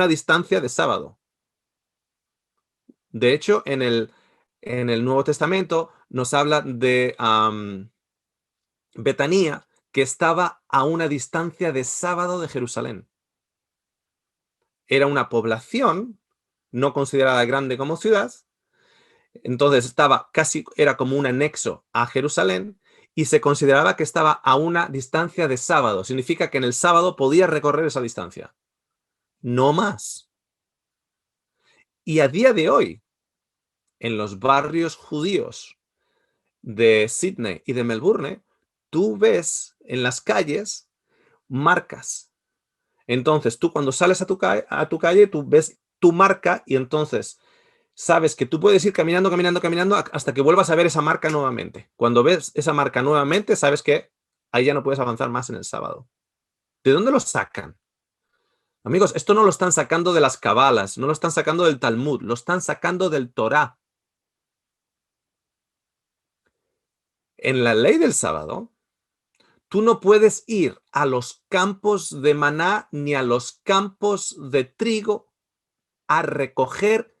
distancia de sábado. De hecho, en el Nuevo Testamento nos habla de Betanía, que estaba a una distancia de sábado de Jerusalén. Era una población no considerada grande como ciudad, entonces era como un anexo a Jerusalén y se consideraba que estaba a una distancia de sábado. Significa que en el sábado podía recorrer esa distancia. No más. Y a día de hoy, en los barrios judíos de Sydney y de Melbourne, tú ves en las calles marcas. Entonces, tú cuando sales a tu calle, tú ves tu marca y entonces sabes que tú puedes ir caminando, caminando, caminando hasta que vuelvas a ver esa marca nuevamente. Cuando ves esa marca nuevamente, sabes que ahí ya no puedes avanzar más en el sábado. ¿De dónde lo sacan? Amigos, esto no lo están sacando de las cabalas, no lo están sacando del Talmud, lo están sacando del Torá. En la ley del sábado, tú no puedes ir a los campos de maná ni a los campos de trigo a recoger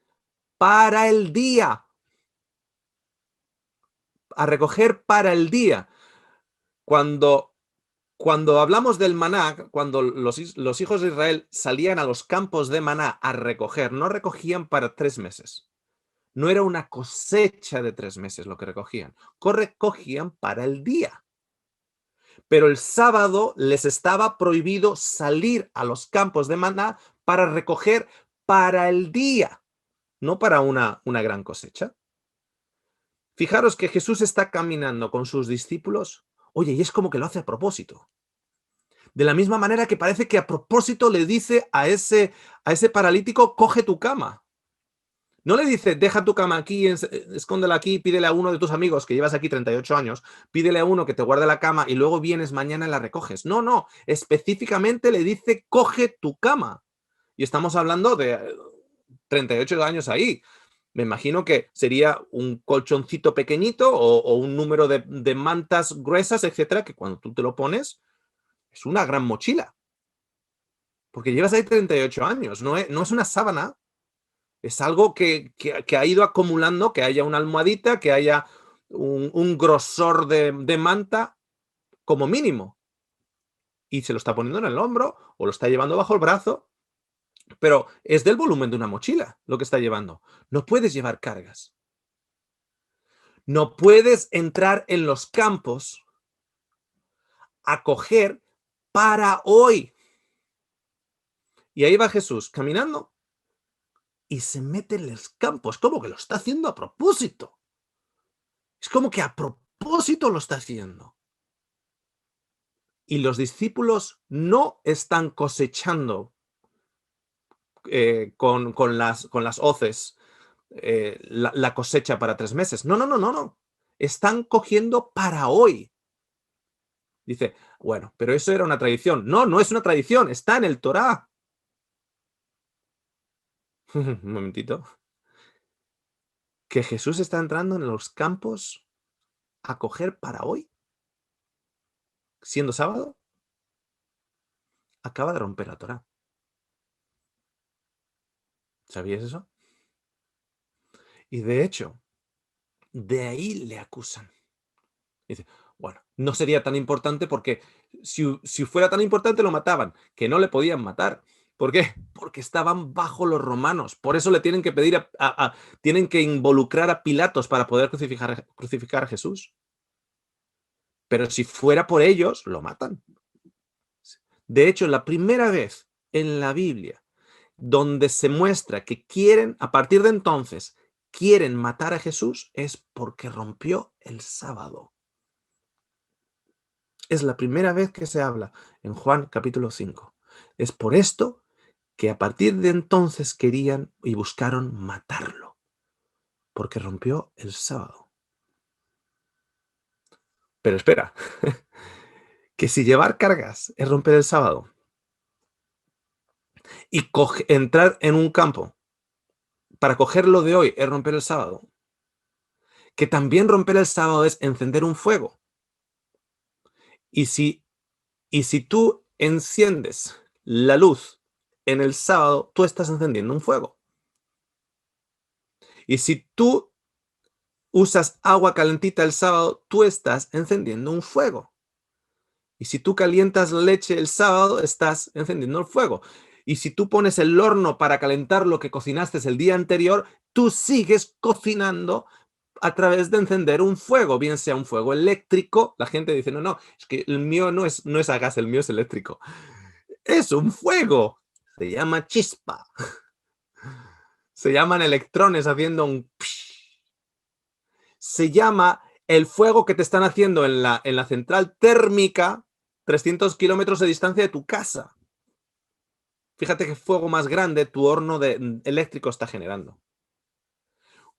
para el día. A recoger para el día. Cuando hablamos del maná, cuando los hijos de Israel salían a los campos de maná a recoger, no recogían para 3 meses. No era una cosecha de 3 meses lo que recogían. Recogían para el día. Pero el sábado les estaba prohibido salir a los campos de maná para recoger para el día, no para una gran cosecha. Fijaros que Jesús está caminando con sus discípulos, oye, y es como que lo hace a propósito. De la misma manera que parece que a propósito le dice a ese paralítico, coge tu cama. No le dice, deja tu cama aquí, escóndela aquí, pídele a uno de tus amigos que llevas aquí 38 años, pídele a uno que te guarde la cama y luego vienes mañana y la recoges. No, específicamente le dice, coge tu cama. Y estamos hablando de 38 años ahí. Me imagino que sería un colchoncito pequeñito o un número de mantas gruesas, etcétera, que cuando tú te lo pones, es una gran mochila. Porque llevas ahí 38 años, no es una sábana. Es algo que ha ido acumulando, que haya una almohadita, que haya un grosor de manta como mínimo. y se lo está poniendo en el hombro o lo está llevando bajo el brazo, pero es del volumen de una mochila lo que está llevando. No puedes llevar cargas. No puedes entrar en los campos a coger para hoy. Y ahí va Jesús caminando y se mete en los campos, como que lo está haciendo a propósito. Es como que a propósito lo está haciendo. Y los discípulos no están cosechando con las hoces la cosecha para 3 meses. No, no, no, no, no. Están cogiendo para hoy. Dice, bueno, pero eso era una tradición. No, no es una tradición, está en el Torá. Un momentito. Que Jesús está entrando en los campos a coger para hoy, siendo sábado, acaba de romper la Torá. ¿Sabías eso? Y de hecho, de ahí le acusan. Dice, bueno, no sería tan importante porque si fuera tan importante lo mataban, que no le podían matar. ¿Por qué? Porque estaban bajo los romanos. Por eso le tienen que pedir, tienen que involucrar a Pilatos para poder crucificar a Jesús. Pero si fuera por ellos, lo matan. De hecho, la primera vez en la Biblia donde se muestra que quieren, a partir de entonces, quieren matar a Jesús, es porque rompió el sábado. Es la primera vez que se habla en Juan capítulo 5. Es por esto que a partir de entonces querían y buscaron matarlo, porque rompió el sábado. Pero espera, que si llevar cargas es romper el sábado y entrar en un campo para cogerlo de hoy es romper el sábado, que también romper el sábado es encender un fuego. Y si tú enciendes la luz en el sábado, tú estás encendiendo un fuego. Y si tú usas agua calentita el sábado, tú estás encendiendo un fuego. Y si tú calientas leche el sábado, estás encendiendo el fuego. Y si tú pones el horno para calentar lo que cocinaste el día anterior, tú sigues cocinando a través de encender un fuego, bien sea un fuego eléctrico. La gente dice, no, no, es que el mío no es a gas, el mío es eléctrico. Es un fuego. Se llama chispa. Se llaman electrones haciendo un... Se llama el fuego que te están haciendo en la central térmica 300 kilómetros de distancia de tu casa. Fíjate qué fuego más grande tu horno eléctrico está generando.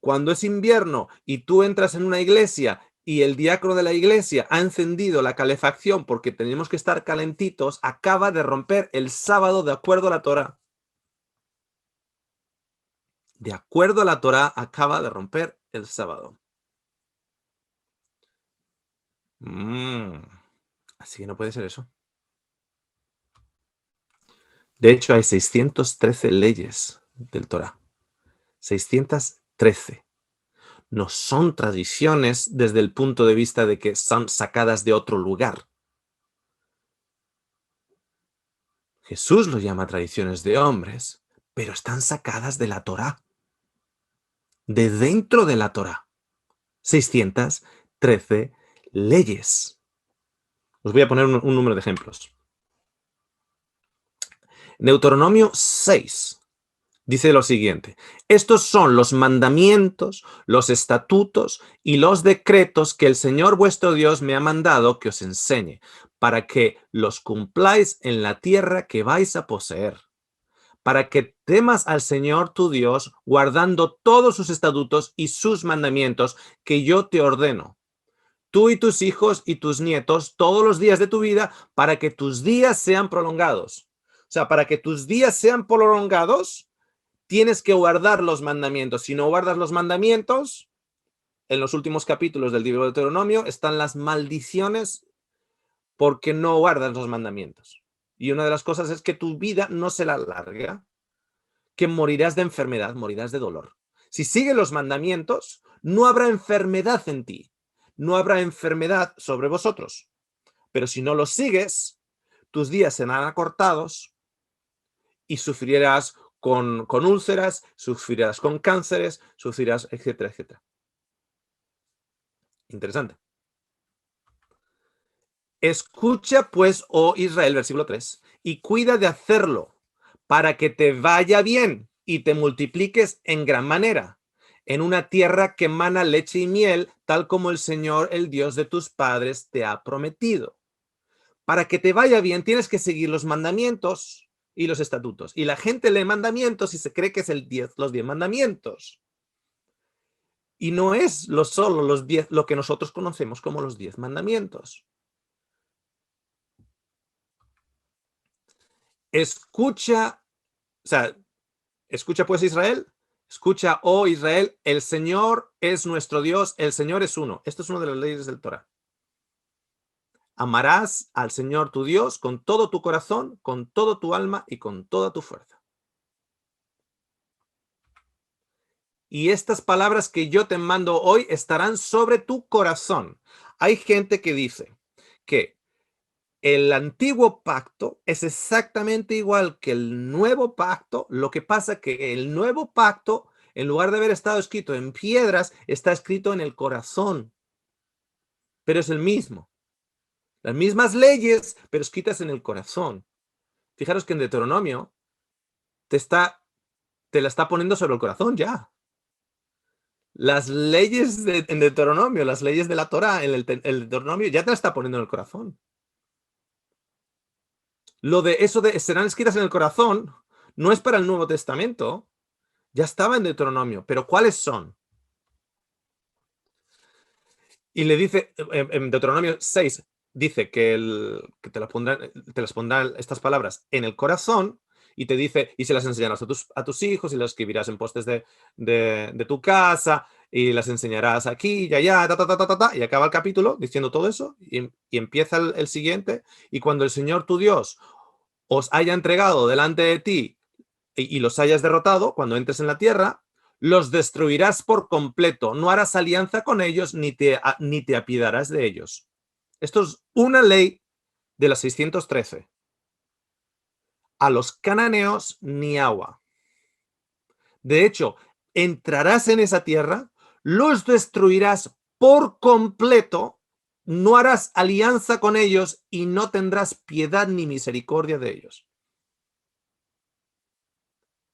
Cuando es invierno y tú entras en una iglesia y el diácono de la iglesia ha encendido la calefacción porque tenemos que estar calentitos, acaba de romper el sábado de acuerdo a la Torá. De acuerdo a la Torá, acaba de romper el sábado. Así que no puede ser eso. De hecho, hay 613 leyes del Torá. 613. No son tradiciones desde el punto de vista de que son sacadas de otro lugar. Jesús lo llama tradiciones de hombres, pero están sacadas de la Torá. De dentro de la Torá. 613 leyes. Os voy a poner un número de ejemplos. Deuteronomio 6 dice lo siguiente: estos son los mandamientos, los estatutos y los decretos que el Señor vuestro Dios me ha mandado que os enseñe, para que los cumpláis en la tierra que vais a poseer, para que temas al Señor tu Dios, guardando todos sus estatutos y sus mandamientos que yo te ordeno, tú y tus hijos y tus nietos, todos los días de tu vida, para que tus días sean prolongados. O sea, para que tus días sean prolongados, tienes que guardar los mandamientos. Si no guardas los mandamientos, en los últimos capítulos del libro de Deuteronomio están las maldiciones porque no guardas los mandamientos. Y una de las cosas es que tu vida no se la alarga, que morirás de enfermedad, morirás de dolor. Si sigues los mandamientos, no habrá enfermedad en ti, no habrá enfermedad sobre vosotros. Pero si no los sigues, tus días serán acortados y sufrirás con úlceras, sufrirás con cánceres, sufrirás, etcétera, etcétera. Interesante. Escucha pues, oh Israel, versículo 3, y cuida de hacerlo para que te vaya bien y te multipliques en gran manera, en una tierra que emana leche y miel, tal como el Señor, el Dios de tus padres, te ha prometido. Para que te vaya bien, tienes que seguir los mandamientos y los estatutos. Y la gente lee mandamientos y se cree que es los 10 mandamientos. Y no es solo los 10, lo que nosotros conocemos como los 10 mandamientos. Escucha, o sea, escucha pues Israel, escucha, oh Israel, el Señor es nuestro Dios, el Señor es uno. Esto es una de las leyes del Torah. Amarás al Señor tu Dios con todo tu corazón, con todo tu alma y con toda tu fuerza. Y estas palabras que yo te mando hoy estarán sobre tu corazón. Hay gente que dice que el antiguo pacto es exactamente igual que el nuevo pacto, lo que pasa que el nuevo pacto, en lugar de haber estado escrito en piedras, está escrito en el corazón. Pero es el mismo. Las mismas leyes, pero escritas en el corazón. Fijaros que en Deuteronomio te la está poniendo sobre el corazón ya. Las leyes en Deuteronomio, las leyes de la Torah, el Deuteronomio ya te la está poniendo en el corazón. Lo de eso de serán escritas en el corazón no es para el Nuevo Testamento, ya estaba en Deuteronomio, pero ¿cuáles son? Y le dice, en Deuteronomio 6, dice que te las pondrán estas palabras en el corazón, y te dice, y se las enseñarás a tus hijos, y las escribirás en postes de tu casa, y las enseñarás aquí y allá, y acaba el capítulo diciendo todo eso, y empieza el siguiente, y cuando el Señor tu Dios os haya entregado delante de ti y los hayas derrotado, cuando entres en la tierra, los destruirás por completo, no harás alianza con ellos ni te apiadarás de ellos. Esto es una ley de la 613. A los cananeos ni agua. De hecho, entrarás en esa tierra, los destruirás por completo, no harás alianza con ellos y no tendrás piedad ni misericordia de ellos.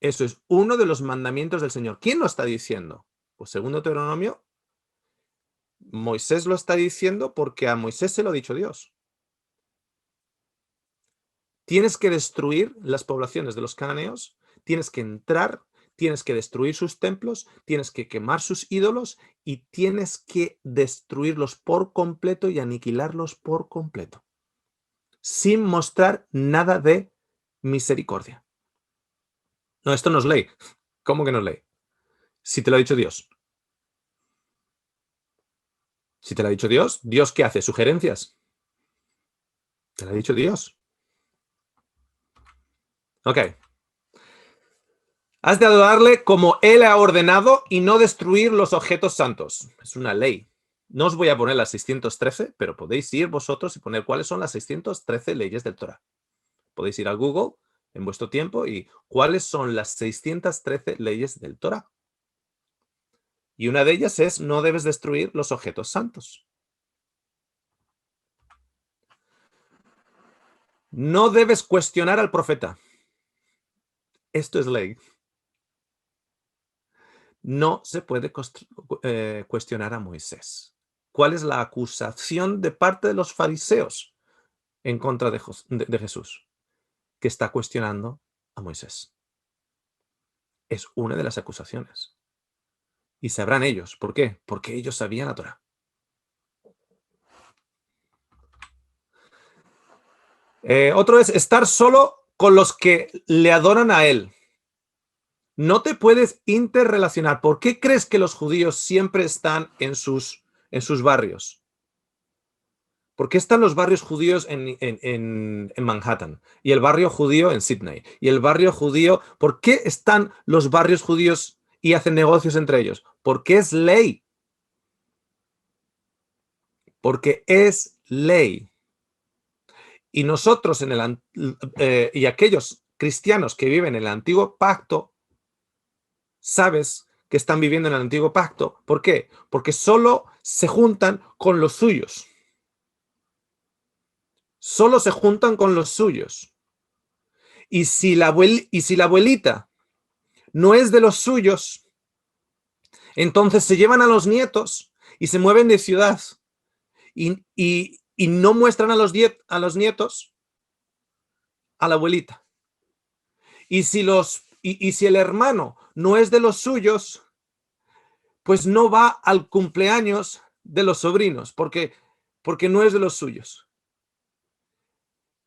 Eso es uno de los mandamientos del Señor. ¿Quién lo está diciendo? Pues según Deuteronomio, Moisés lo está diciendo porque a Moisés se lo ha dicho Dios. Tienes que destruir las poblaciones de los cananeos, tienes que entrar, tienes que destruir sus templos, tienes que quemar sus ídolos y tienes que destruirlos por completo y aniquilarlos por completo, sin mostrar nada de misericordia. No, esto no es ley. ¿Cómo que no es ley? Si te lo ha dicho Dios. Si te lo ha dicho Dios, ¿Dios qué hace? ¿Sugerencias? Te lo ha dicho Dios. Ok. Has de adorarle como Él ha ordenado y no destruir los objetos santos. Es una ley. No os voy a poner las 613, pero podéis ir vosotros y poner cuáles son las 613 leyes del Torah. Podéis ir al Google en vuestro tiempo y cuáles son las 613 leyes del Torah. Y una de ellas es no debes destruir los objetos santos. No debes cuestionar al profeta. Esto es ley. No se puede cuestionar a Moisés. ¿Cuál es la acusación de parte de los fariseos en contra de Jesús? Que está cuestionando a Moisés. Es una de las acusaciones. Y sabrán ellos. ¿Por qué? Porque ellos sabían la Torah. Otro es estar solo con los que le adoran a él. No te puedes interrelacionar. ¿Por qué crees que los judíos siempre están en sus barrios? ¿Por qué están los barrios judíos en Manhattan? Y el barrio judío en Sydney. Y el barrio judío, ¿por qué están los barrios judíos y hacen negocios entre ellos? Porque es ley. Porque es ley. Y nosotros y aquellos cristianos que viven en el antiguo pacto, sabes que están viviendo en el antiguo pacto. ¿Por qué? Porque solo se juntan con los suyos. Solo se juntan con los suyos. Y si la abuelita no es de los suyos, entonces se llevan a los nietos y se mueven de ciudad y no muestran a los nietos a la abuelita. Y si el hermano no es de los suyos, pues no va al cumpleaños de los sobrinos, porque no es de los suyos.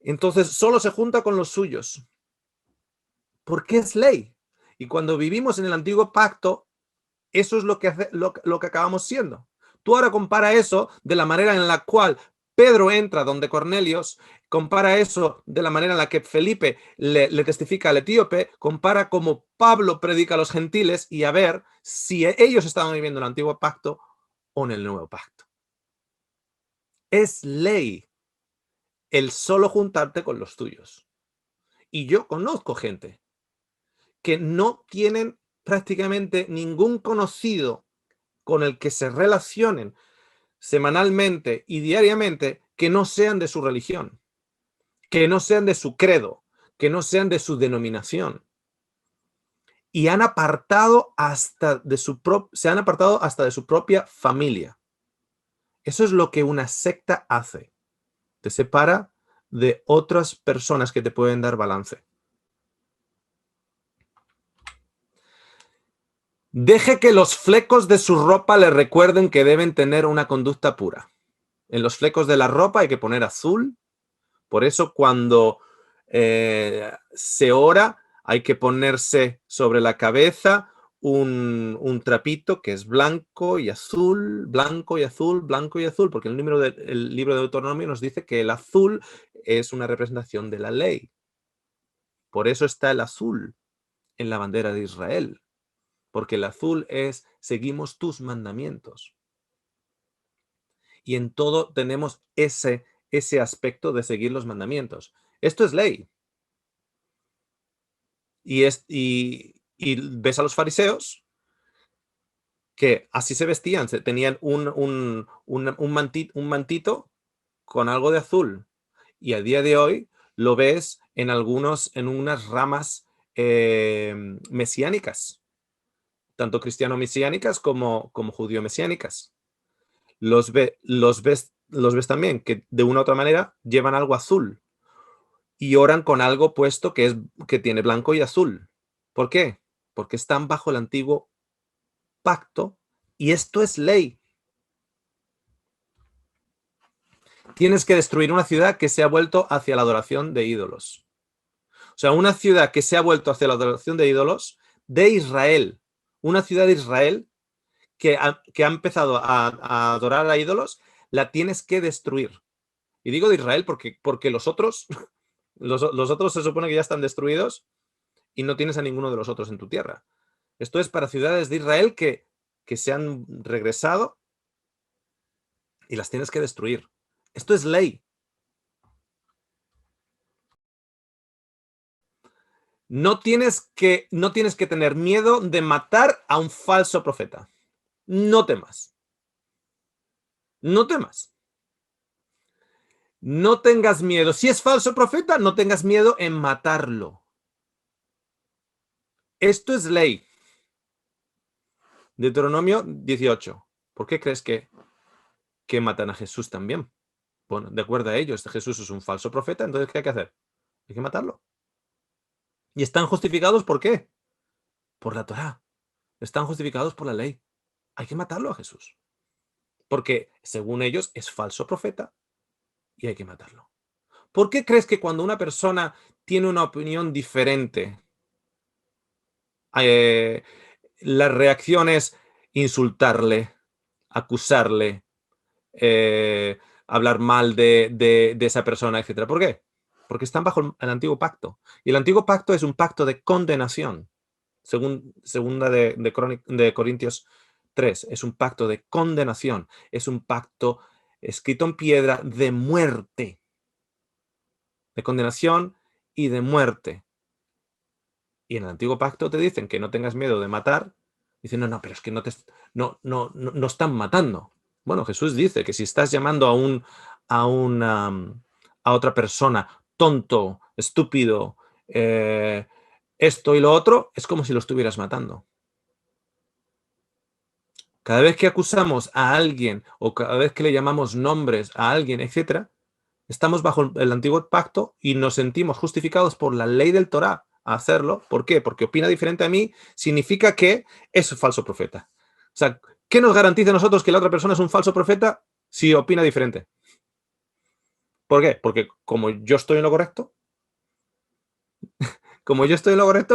Entonces solo se junta con los suyos, porque es ley. Y cuando vivimos en el antiguo pacto, eso es lo que acabamos siendo. Tú ahora compara eso de la manera en la cual Pedro entra donde Cornelios, compara eso de la manera en la que Felipe le testifica al etíope, compara cómo Pablo predica a los gentiles y a ver si ellos estaban viviendo en el antiguo pacto o en el nuevo pacto. Es ley el solo juntarte con los tuyos. Y yo conozco gente que no tienen prácticamente ningún conocido con el que se relacionen semanalmente y diariamente que no sean de su religión, que no sean de su credo, que no sean de su denominación. Y se han apartado hasta de su propia familia. Eso es lo que una secta hace. Te separa de otras personas que te pueden dar balance. Deje que los flecos de su ropa le recuerden que deben tener una conducta pura. En los flecos de la ropa hay que poner azul. Por eso cuando se ora hay que ponerse sobre la cabeza un trapito que es blanco y azul, blanco y azul, blanco y azul, porque el libro de Deuteronomio nos dice que el azul es una representación de la ley. Por eso está el azul en la bandera de Israel, porque el azul es seguimos tus mandamientos. Y en todo tenemos ese aspecto de seguir los mandamientos. Esto es ley. Y ves a los fariseos que así se vestían, tenían un mantito con algo de azul. Y a día de hoy lo ves en unas ramas mesiánicas, tanto cristiano-mesiánicas como judío-mesiánicas. Los ves también que de una u otra manera llevan algo azul y oran con algo puesto que tiene blanco y azul. ¿Por qué? Porque están bajo el antiguo pacto y esto es ley. Tienes que destruir una ciudad que se ha vuelto hacia la adoración de ídolos. O sea, una ciudad que se ha vuelto hacia la adoración de ídolos de Israel. Una ciudad de Israel que ha empezado a adorar a ídolos, la tienes que destruir. Y digo de Israel porque los otros se supone que ya están destruidos y no tienes a ninguno de los otros en tu tierra. Esto es para ciudades de Israel que se han regresado y las tienes que destruir. Esto es ley. No tienes que tener miedo de matar a un falso profeta. No temas. No temas. No tengas miedo. Si es falso profeta, no tengas miedo en matarlo. Esto es ley. Deuteronomio 18. ¿Por qué crees que matan a Jesús también? Bueno, de acuerdo a ellos, Jesús es un falso profeta, entonces ¿qué hay que hacer? Hay que matarlo. ¿Y están justificados por qué? Por la Torá. Están justificados por la ley. Hay que matarlo a Jesús. Porque, según ellos, es falso profeta y hay que matarlo. ¿Por qué crees que cuando una persona tiene una opinión diferente, la reacción es insultarle, acusarle, hablar mal de esa persona, etcétera? ¿Por qué? Porque están bajo el antiguo pacto. Y el antiguo pacto es un pacto de condenación. Segunda de Corintios 3, es un pacto de condenación. Es un pacto escrito en piedra de muerte. de condenación y de muerte. Y en el Antiguo Pacto te dicen que no tengas miedo de matar. Dicen, no, pero es que no están matando. Bueno, Jesús dice que si estás llamando a otra persona tonto, estúpido, esto y lo otro, es como si lo estuvieras matando. Cada vez que acusamos a alguien o cada vez que le llamamos nombres a alguien, etcétera, estamos bajo el Antiguo Pacto y nos sentimos justificados por la ley del Torá a hacerlo. ¿Por qué? Porque opina diferente a mí, significa que es falso profeta. O sea, ¿qué nos garantiza a nosotros que la otra persona es un falso profeta si opina diferente? ¿Por qué? Porque como yo estoy en lo correcto,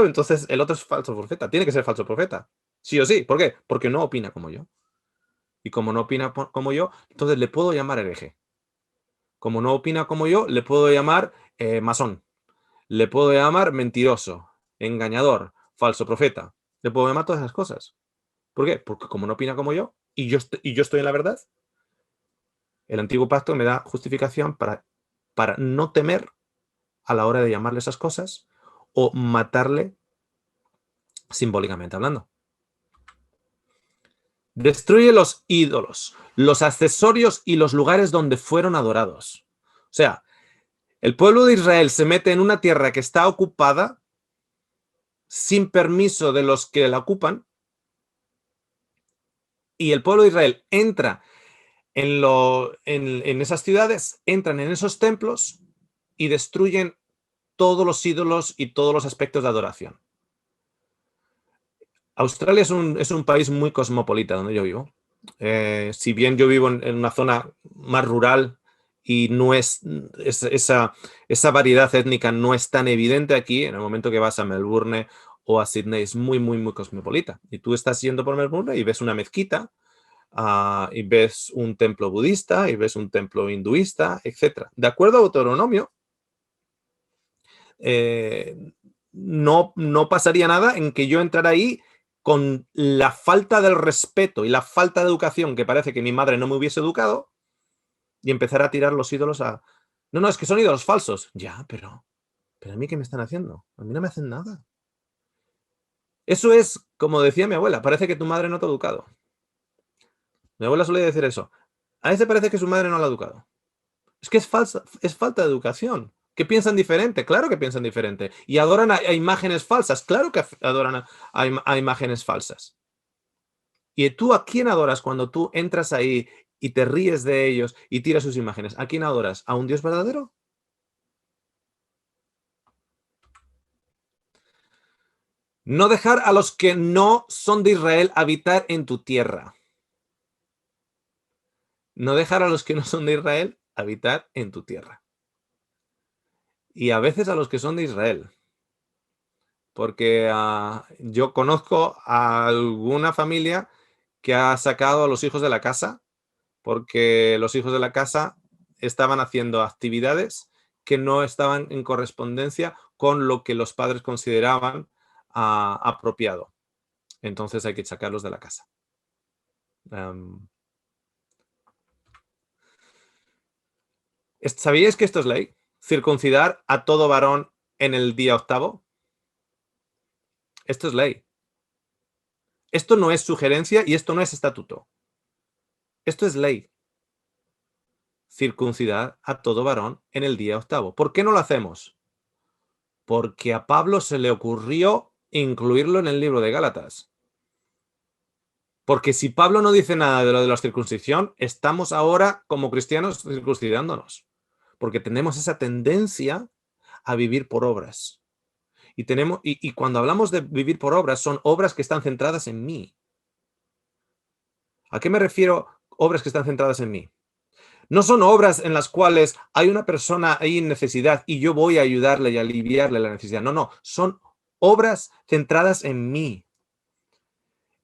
entonces el otro es falso profeta. Tiene que ser falso profeta. Sí o sí. ¿Por qué? Porque no opina como yo. Y como no opina como yo, entonces le puedo llamar hereje. Como no opina como yo, le puedo llamar masón. Le puedo llamar mentiroso, engañador, falso profeta. Le puedo llamar todas esas cosas. ¿Por qué? Porque como no opina como yo y yo estoy en la verdad, el Antiguo Pacto me da justificación para no temer a la hora de llamarle esas cosas o matarle simbólicamente hablando. Destruye los ídolos, los accesorios y los lugares donde fueron adorados. O sea, el pueblo de Israel se mete en una tierra que está ocupada sin permiso de los que la ocupan y el pueblo de Israel entra en esas ciudades, entran en esos templos y destruyen todos los ídolos y todos los aspectos de adoración. Australia es un país muy cosmopolita donde yo vivo. Si bien yo vivo en una zona más rural y no esa variedad étnica no es tan evidente aquí, en el momento que vas a Melbourne o a Sydney es muy, muy, muy cosmopolita. Y tú estás yendo por Melbourne y ves una mezquita, y ves un templo budista, y ves un templo hinduista, etc. De acuerdo a Deuteronomio, no pasaría nada en que yo entrara ahí con la falta del respeto y la falta de educación que parece que mi madre no me hubiese educado y empezar a tirar los ídolos a... No, es que son ídolos falsos. Ya, pero ¿a mí qué me están haciendo? A mí no me hacen nada. Eso es, como decía mi abuela, parece que tu madre no te ha educado. Mi abuela solía decir eso. A ese parece que su madre no la ha educado. Es que es falta de educación. ¿Que piensan diferente? Claro que piensan diferente. Y adoran a imágenes falsas. Claro que adoran a imágenes falsas. ¿Y tú a quién adoras cuando tú entras ahí y te ríes de ellos y tiras sus imágenes? ¿A quién adoras? ¿A un Dios verdadero? No dejar a los que no son de Israel habitar en tu tierra. No dejar a los que no son de Israel habitar en tu tierra. Y a veces a los que son de Israel. Porque yo conozco a alguna familia que ha sacado a los hijos de la casa porque los hijos de la casa estaban haciendo actividades que no estaban en correspondencia con lo que los padres consideraban apropiado. Entonces hay que sacarlos de la casa. ¿Sabíais que esto es ley? Circuncidar a todo varón en el día octavo. Esto es ley. Esto no es sugerencia y esto no es estatuto. Esto es ley. Circuncidar a todo varón en el día octavo. ¿Por qué no lo hacemos? Porque a Pablo se le ocurrió incluirlo en el libro de Gálatas. Porque si Pablo no dice nada de lo de la circuncisión, estamos ahora como cristianos circuncidándonos. Porque tenemos esa tendencia a vivir por obras. Y cuando hablamos de vivir por obras, son obras que están centradas en mí. ¿A qué me refiero obras que están centradas en mí? No son obras en las cuales hay una persona ahí en necesidad y yo voy a ayudarle y aliviarle la necesidad. No, son obras centradas en mí,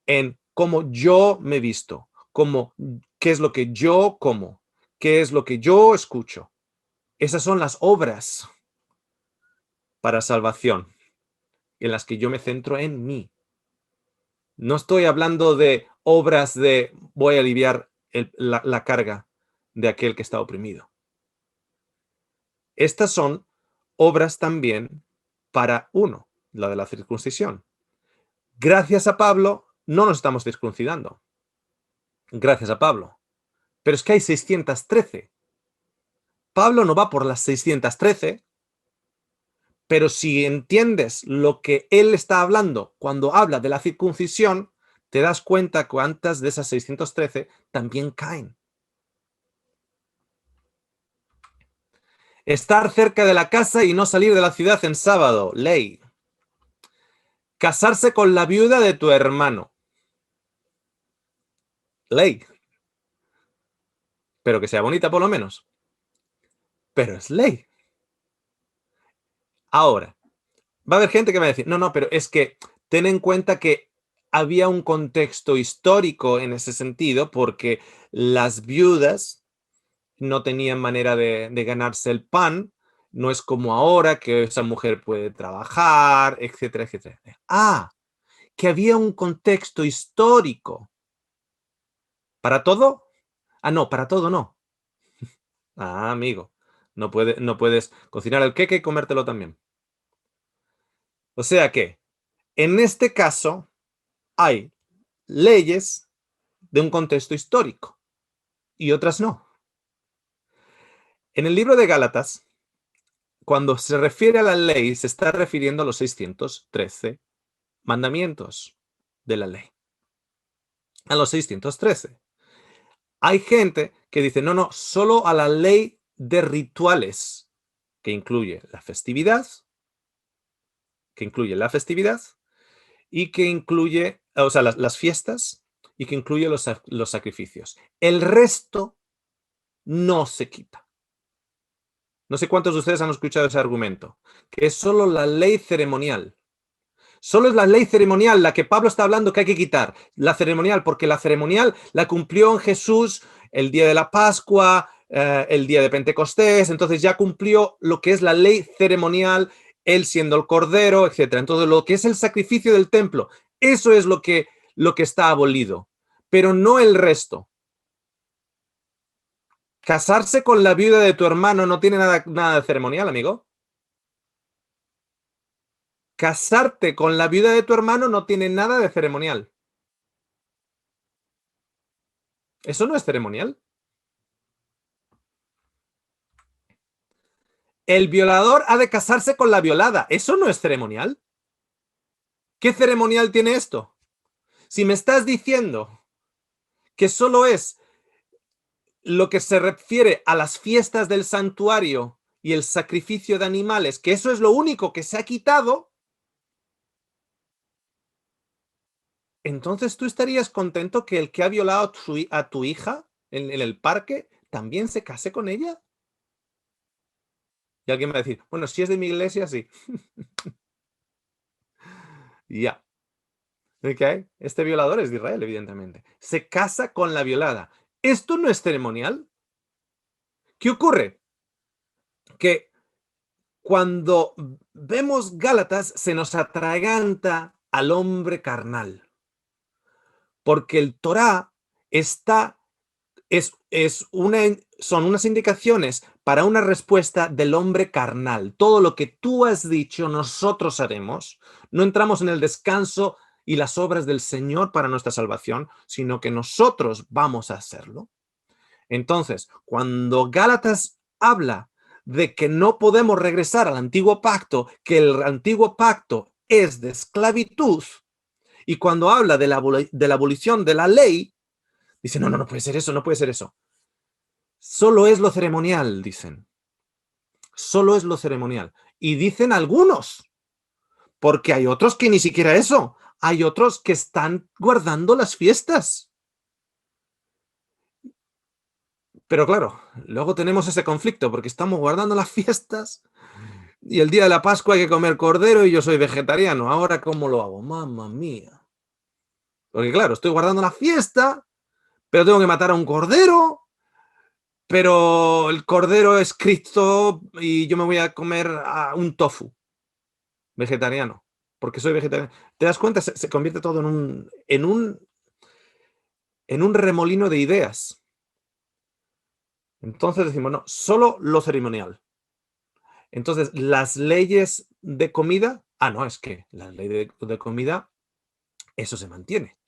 en cómo yo me he visto, qué es lo que yo como, qué es lo que yo escucho. Esas son las obras para salvación en las que yo me centro en mí. No estoy hablando de obras de voy a aliviar la carga de aquel que está oprimido. Estas son obras también para uno, la de la circuncisión. Gracias a Pablo no nos estamos circuncidando. Gracias a Pablo. Pero es que hay 613. Pablo no va por las 613, pero si entiendes lo que él está hablando cuando habla de la circuncisión, te das cuenta cuántas de esas 613 también caen. Estar cerca de la casa y no salir de la ciudad en sábado, ley. Casarse con la viuda de tu hermano, ley. Pero que sea bonita por lo menos. Pero es ley. Ahora, va a haber gente que va a decir, no, no, pero es que ten en cuenta que había un contexto histórico en ese sentido porque las viudas no tenían manera de ganarse el pan, no es como ahora que esa mujer puede trabajar, etcétera, etcétera. Ah, que había un contexto histórico. ¿Para todo? Ah, no, para todo no. Ah, amigo, no puedes cocinar el queque y comértelo también. O sea que, en este caso, hay leyes de un contexto histórico y otras no. En el libro de Gálatas, cuando se refiere a la ley, se está refiriendo a los 613 mandamientos de la ley. A los 613. Hay gente que dice, no, no, solo a la ley de rituales, que incluye la festividad, y que incluye, o sea, las fiestas, y que incluye los sacrificios. El resto no se quita. No sé cuántos de ustedes han escuchado ese argumento, que es solo la ley ceremonial. Solo es la ley ceremonial la que Pablo está hablando que hay que quitar. La ceremonial, porque la ceremonial la cumplió en Jesús el día de la Pascua, el día de Pentecostés, entonces ya cumplió lo que es la ley ceremonial, él siendo el Cordero, etc. Entonces lo que es el sacrificio del templo, eso es lo que está abolido, pero no el resto. Casarse con la viuda de tu hermano no tiene nada de ceremonial, amigo. Casarte con la viuda de tu hermano no tiene nada de ceremonial. ¿Eso no es ceremonial? El violador ha de casarse con la violada. ¿Eso no es ceremonial? ¿Qué ceremonial tiene esto? Si me estás diciendo que solo es lo que se refiere a las fiestas del santuario y el sacrificio de animales, que eso es lo único que se ha quitado, entonces tú estarías contento que el que ha violado a tu hija en el parque también se case con ella. Y alguien va a decir, bueno, si es de mi iglesia, sí. Ya. ¿Ok? Este violador es de Israel, evidentemente. Se casa con la violada. ¿Esto no es ceremonial? ¿Qué ocurre? Que cuando vemos Gálatas se nos atraganta al hombre carnal. Porque el Torá está, son unas indicaciones para una respuesta del hombre carnal. Todo lo que tú has dicho, nosotros haremos. No entramos en el descanso y las obras del Señor para nuestra salvación, sino que nosotros vamos a hacerlo. Entonces, cuando Gálatas habla de que no podemos regresar al antiguo pacto, que el antiguo pacto es de esclavitud, y cuando habla de la abolición de la ley, dice, no, no, no puede ser eso, no puede ser eso. Solo es lo ceremonial, dicen. Solo es lo ceremonial. Y dicen algunos, porque hay otros que ni siquiera eso. Hay otros que están guardando las fiestas. Pero claro, luego tenemos ese conflicto porque estamos guardando las fiestas y el día de la Pascua hay que comer cordero y yo soy vegetariano. Ahora, ¿cómo lo hago? Mamma mía. Porque claro, estoy guardando la fiesta, pero tengo que matar a un cordero, pero el cordero es Cristo y yo me voy a comer a un tofu vegetariano, porque soy vegetariano. ¿Te das cuenta? Se convierte todo en un remolino de ideas. Entonces decimos, no, solo lo ceremonial. Entonces, las leyes de comida, no, es que la ley de comida, eso se mantiene,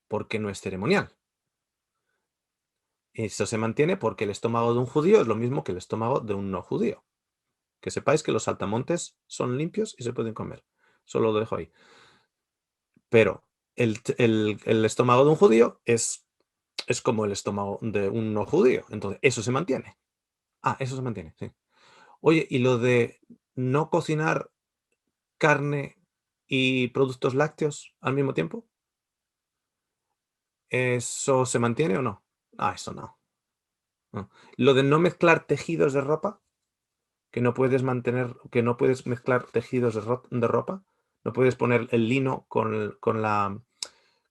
porque no es ceremonial. Eso se mantiene porque el estómago de un judío es lo mismo que el estómago de un no judío. Que sepáis que los saltamontes son limpios y se pueden comer. Solo lo dejo ahí. Pero el estómago de un judío es como el estómago de un no judío. Entonces, eso se mantiene. Eso se mantiene, sí. Oye, ¿y lo de no cocinar carne y productos lácteos al mismo tiempo? ¿Eso se mantiene o no? Eso no. No. Lo de no mezclar tejidos de ropa, que no puedes mezclar tejidos de ropa, no puedes poner el lino con la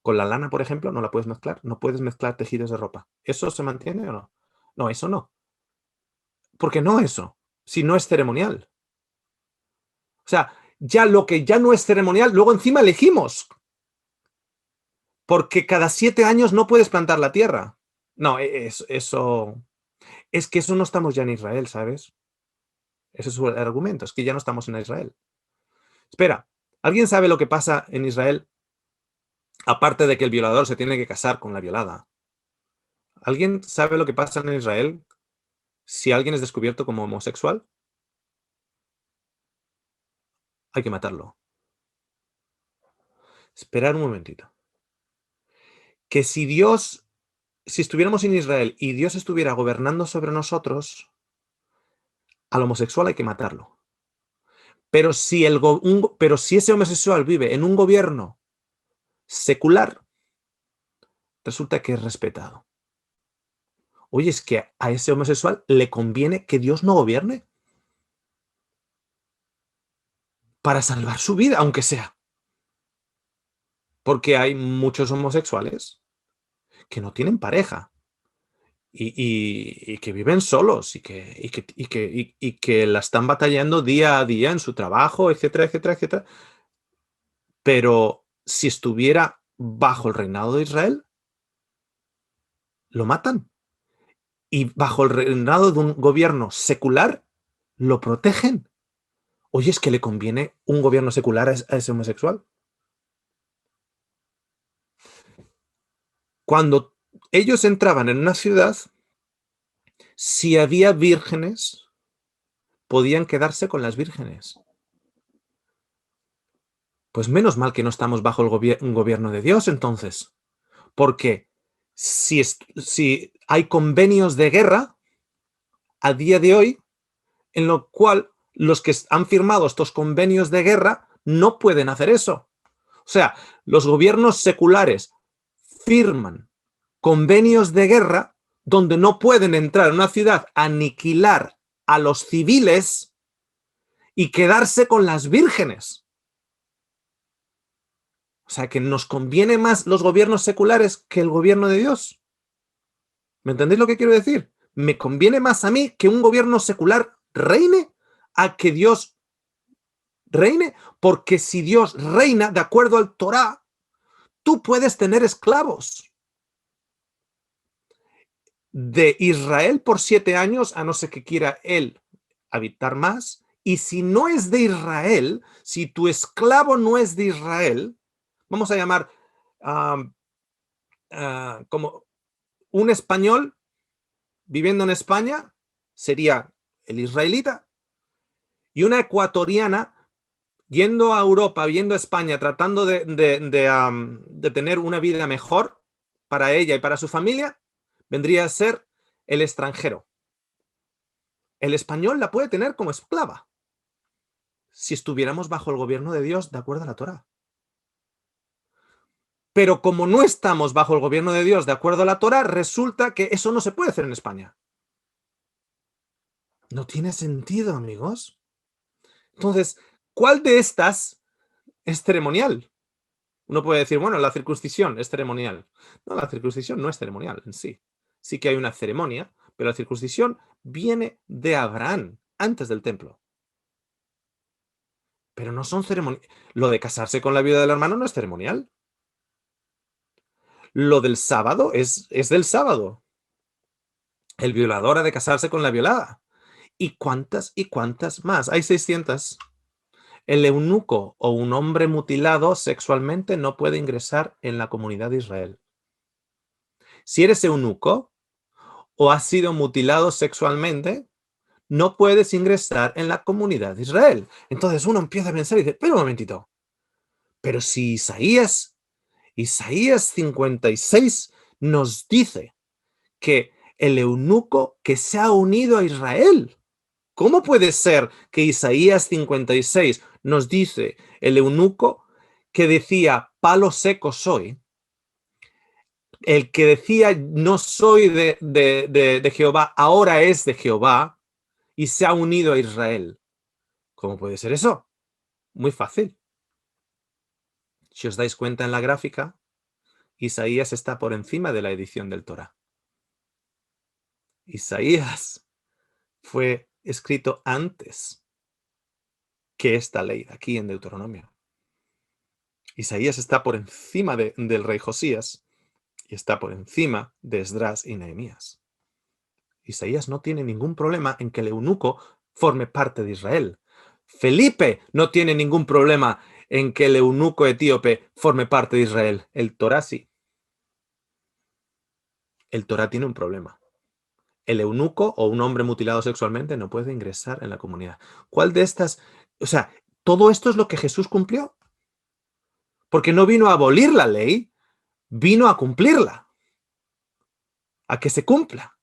lana, por ejemplo, no la puedes mezclar, no puedes mezclar tejidos de ropa. ¿Eso se mantiene o no? No, eso no. ¿Por qué no eso? Si no es ceremonial. O sea, ya lo que ya no es ceremonial, luego encima elegimos. Porque cada 7 años no puedes plantar la tierra. No, eso. Es que eso no estamos ya en Israel, ¿sabes? Ese es el argumento, es que ya no estamos en Israel. Espera, ¿alguien sabe lo que pasa en Israel? Aparte de que el violador se tiene que casar con la violada. ¿Alguien sabe lo que pasa en Israel si alguien es descubierto como homosexual? Hay que matarlo. Esperar un momentito. Que si estuviéramos en Israel y Dios estuviera gobernando sobre nosotros, al homosexual hay que matarlo. Pero si ese homosexual vive en un gobierno secular, resulta que es respetado. Oye, es que a ese homosexual le conviene que Dios no gobierne para salvar su vida, aunque sea. Porque hay muchos homosexuales que no tienen pareja y que viven solos y que la están batallando día a día en su trabajo, etcétera, etcétera, etcétera. Pero si estuviera bajo el reinado de Israel, lo matan. Y bajo el reinado de un gobierno secular, lo protegen. Oye, es que le conviene un gobierno secular a ese homosexual. Cuando ellos entraban en una ciudad, si había vírgenes, podían quedarse con las vírgenes. Pues menos mal que no estamos bajo un gobierno de Dios, entonces. Porque si hay convenios de guerra a día de hoy, en lo cual los que han firmado estos convenios de guerra no pueden hacer eso. O sea, los gobiernos seculares firman convenios de guerra donde no pueden entrar en una ciudad, aniquilar a los civiles y quedarse con las vírgenes. O sea, que nos conviene más los gobiernos seculares que el gobierno de Dios. ¿Me entendéis lo que quiero decir? Me conviene más a mí que un gobierno secular reine a que Dios reine, porque si Dios reina de acuerdo al Torá, tú puedes tener esclavos de Israel por 7 años, a no ser que quiera él habitar más. Y si no es de Israel, si tu esclavo no es de Israel, vamos a llamar como un español viviendo en España, sería el israelita, y una ecuatoriana yendo a Europa, yendo a España, tratando de tener una vida mejor para ella y para su familia, vendría a ser el extranjero. El español la puede tener como esclava si estuviéramos bajo el gobierno de Dios de acuerdo a la Torá. Pero como no estamos bajo el gobierno de Dios de acuerdo a la Torá, resulta que eso no se puede hacer en España. No tiene sentido, amigos. Entonces, ¿cuál de estas es ceremonial? Uno puede decir, bueno, la circuncisión es ceremonial. No, la circuncisión no es ceremonial en sí. Sí que hay una ceremonia, pero la circuncisión viene de Abraham, antes del templo. Pero no son ceremoniales. Lo de casarse con la viuda del hermano no es ceremonial. Lo del sábado es del sábado. El violador ha de casarse con la violada. y cuántas más. Hay 600. El eunuco o un hombre mutilado sexualmente no puede ingresar en la comunidad de Israel. Si eres eunuco o has sido mutilado sexualmente, no puedes ingresar en la comunidad de Israel. Entonces uno empieza a pensar y dice, pero un momentito, pero si Isaías 56 nos dice que el eunuco que se ha unido a Israel, ¿cómo puede ser que Isaías 56 nos dice el eunuco que decía palo seco soy, el que decía no soy de Jehová, ahora es de Jehová y se ha unido a Israel? ¿Cómo puede ser eso? Muy fácil. Si os dais cuenta en la gráfica, Isaías está por encima de la edición del Torá. Isaías fue escrito antes que esta ley, aquí en Deuteronomio. Isaías está por encima del rey Josías y está por encima de Esdras y Nehemías. Isaías no tiene ningún problema en que el eunuco forme parte de Israel. Felipe no tiene ningún problema en que el eunuco etíope forme parte de Israel. El Torá sí. El Torá tiene un problema. El eunuco o un hombre mutilado sexualmente no puede ingresar en la comunidad. ¿Cuál de estas? O sea, todo esto es lo que Jesús cumplió. Porque no vino a abolir la ley, vino a cumplirla. A que se cumpla.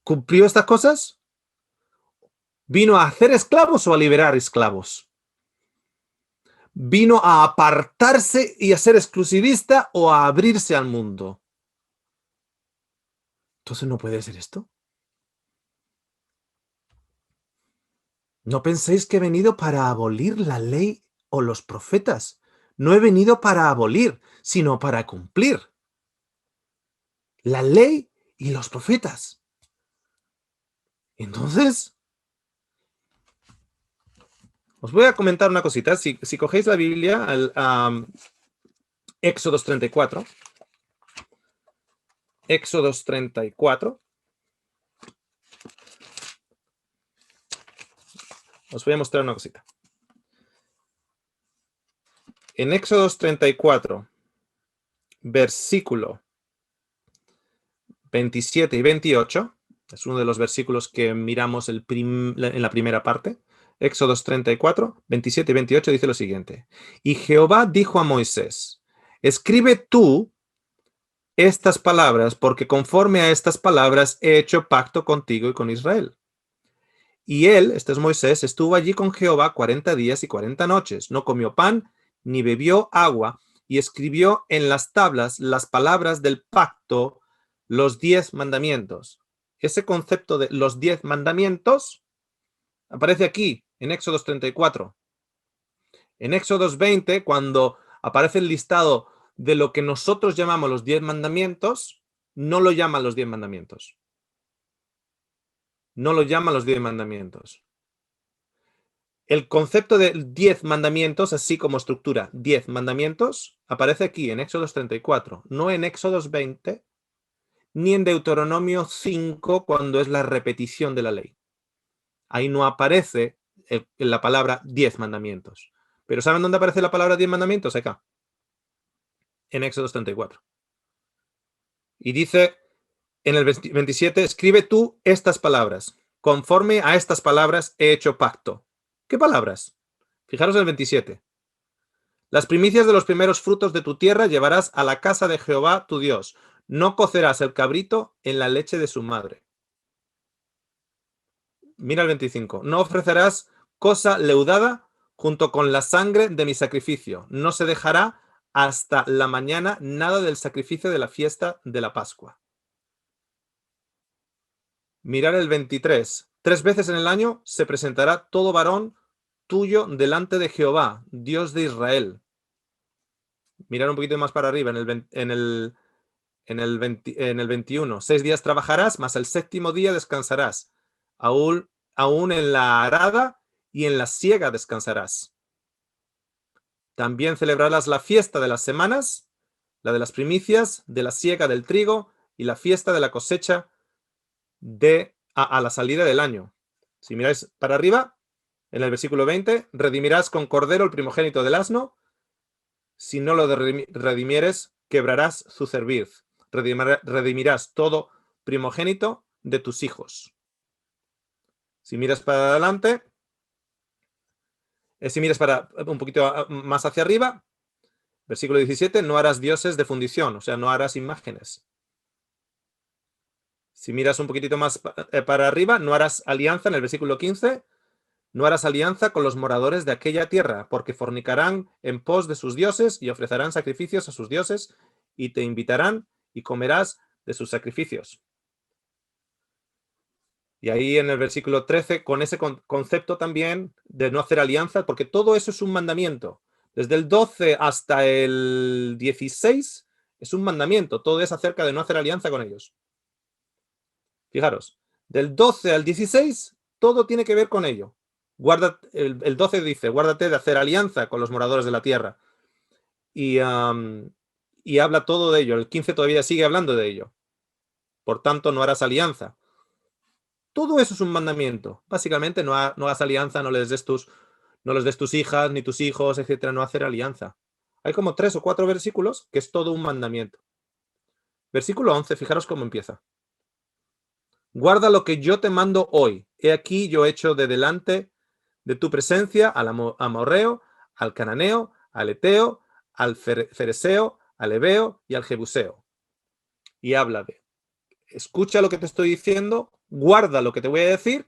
¿Cumplió estas cosas? ¿Vino a hacer esclavos o a liberar esclavos? ¿Vino a apartarse y a ser exclusivista o a abrirse al mundo? Entonces no puede ser esto. No penséis que he venido para abolir la ley o los profetas. No he venido para abolir, sino para cumplir la ley y los profetas. Entonces, os voy a comentar una cosita. Si cogéis la Biblia, Éxodos 34. Éxodos 34. Os voy a mostrar una cosita. En Éxodos 34, versículo 27 y 28, es uno de los versículos que miramos en la primera parte. Éxodos 34, 27 y 28 dice lo siguiente. Y Jehová dijo a Moisés, escribe tú estas palabras, porque conforme a estas palabras he hecho pacto contigo y con Israel. Y él, este es Moisés, estuvo allí con Jehová 40 días y 40 noches. No comió pan ni bebió agua, y escribió en las tablas las palabras del pacto, los 10 mandamientos. Ese concepto de los 10 mandamientos aparece aquí, en Éxodos 34. En Éxodos 20, cuando aparece el listado de lo que nosotros llamamos los 10 mandamientos, no lo llaman los 10 mandamientos. No lo llaman los 10 mandamientos. El concepto de 10 mandamientos, así como estructura 10 mandamientos, aparece aquí en Éxodos 34, no en Éxodos 20, ni en Deuteronomio 5, cuando es la repetición de la ley. Ahí no aparece la palabra 10 mandamientos. Pero ¿saben dónde aparece la palabra 10 mandamientos? Acá, en Éxodos 34. Y dice en el 27, escribe tú estas palabras. Conforme a estas palabras he hecho pacto. ¿Qué palabras? Fijaros en el 27. Las primicias de los primeros frutos de tu tierra llevarás a la casa de Jehová tu Dios. No cocerás el cabrito en la leche de su madre. Mira el 25. No ofrecerás cosa leudada junto con la sangre de mi sacrificio. No se dejará hasta la mañana nada del sacrificio de la fiesta de la Pascua. Mirar el 23. 3 veces en el año se presentará todo varón tuyo delante de Jehová, Dios de Israel. Mirar un poquito más para arriba, en el 21. 6 días trabajarás, mas el séptimo día descansarás. Aún en la arada y en la siega descansarás. También celebrarás la fiesta de las semanas, la de las primicias, de la siega del trigo y la fiesta de la cosecha a la salida del año. Si miráis para arriba, en el versículo 20, redimirás con cordero el primogénito del asno. Si no lo redimieres, quebrarás su cerviz. Redimirás todo primogénito de tus hijos. Si miras para adelante, si miras para un poquito más hacia arriba, versículo 17, no harás dioses de fundición, o sea, no harás imágenes. Si miras un poquitito más para arriba, no harás alianza, en el versículo 15, no harás alianza con los moradores de aquella tierra, porque fornicarán en pos de sus dioses y ofrecerán sacrificios a sus dioses y te invitarán y comerás de sus sacrificios. Y ahí en el versículo 13, con ese concepto también de no hacer alianza, porque todo eso es un mandamiento. Desde el 12 hasta el 16 es un mandamiento. Todo es acerca de no hacer alianza con ellos. Fijaros, del 12 al 16, todo tiene que ver con ello. El 12 dice, guárdate de hacer alianza con los moradores de la tierra. Y habla todo de ello. El 15 todavía sigue hablando de ello. Por tanto, no harás alianza. Todo eso es un mandamiento. Básicamente, no hagas alianza, no les des tus hijas, ni tus hijos, etcétera, no hacer alianza. Hay como 3 o 4 versículos que es todo un mandamiento. Versículo 11, fijaros cómo empieza. Guarda lo que yo te mando hoy. He aquí yo hecho de delante de tu presencia al amorreo, al cananeo, al eteo, al fereseo, al heveo y al jebuseo. Y habla de, escucha lo que te estoy diciendo, guarda lo que te voy a decir.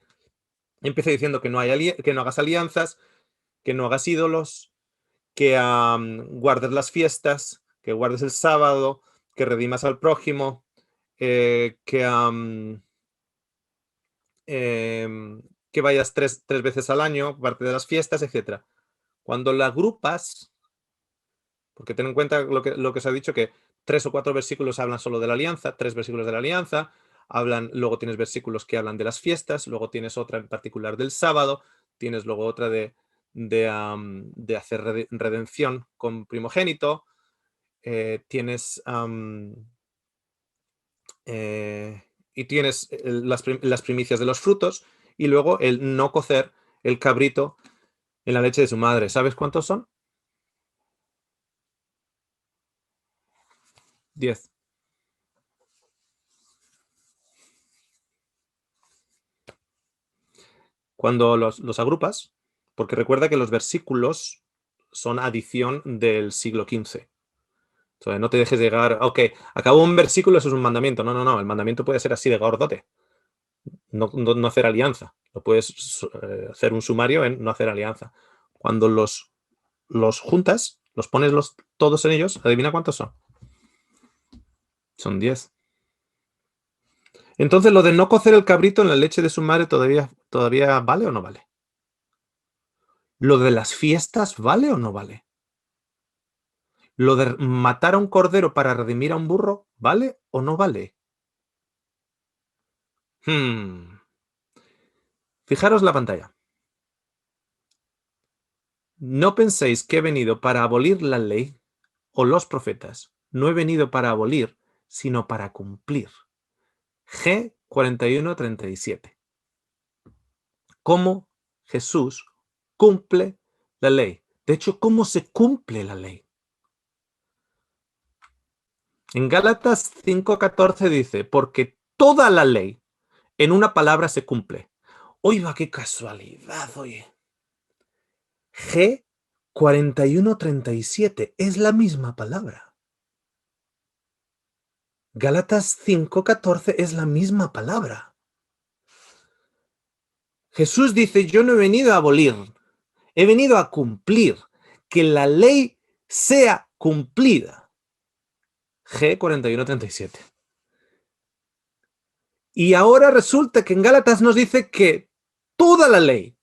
Empieza diciendo que no hagas alianzas, que no hagas ídolos, que guardes las fiestas, que guardes el sábado, que redimas al prójimo, que vayas tres veces al año, parte de las fiestas, etc. Cuando la agrupas, porque ten en cuenta lo que os ha dicho, que 3 o 4 versículos hablan solo de la alianza, 3 versículos de la alianza, luego tienes versículos que hablan de las fiestas, luego tienes otra en particular del sábado, tienes luego otra de hacer redención con primogénito, tienes y tienes las primicias de los frutos, y luego el no cocer el cabrito en la leche de su madre. ¿Sabes cuántos son? 10. Cuando los agrupas, porque recuerda que los versículos son adición del siglo XV. Entonces, no te dejes llegar, ok, acabó un versículo, eso es un mandamiento. No, el mandamiento puede ser así de gordote. No hacer alianza. Lo puedes hacer un sumario en no hacer alianza. Cuando los juntas, los pones todos en ellos, adivina cuántos son. Son 10. Entonces, lo de no cocer el cabrito en la leche de su madre todavía vale o no vale. ¿Lo de las fiestas vale o no vale? ¿Lo de matar a un cordero para redimir a un burro vale o no vale? Fijaros la pantalla. No penséis que he venido para abolir la ley o los profetas. No he venido para abolir, sino para cumplir. G 41:37. ¿Cómo Jesús cumple la ley? De hecho, ¿cómo se cumple la ley? En Gálatas 5:14 dice, porque toda la ley en una palabra se cumple. Oiga, qué casualidad, oye. G 41:37 es la misma palabra. Gálatas 5:14 es la misma palabra. Jesús dice, yo no he venido a abolir, he venido a cumplir, que la ley sea cumplida. G 41:37. Y ahora resulta que en Gálatas nos dice que toda la ley,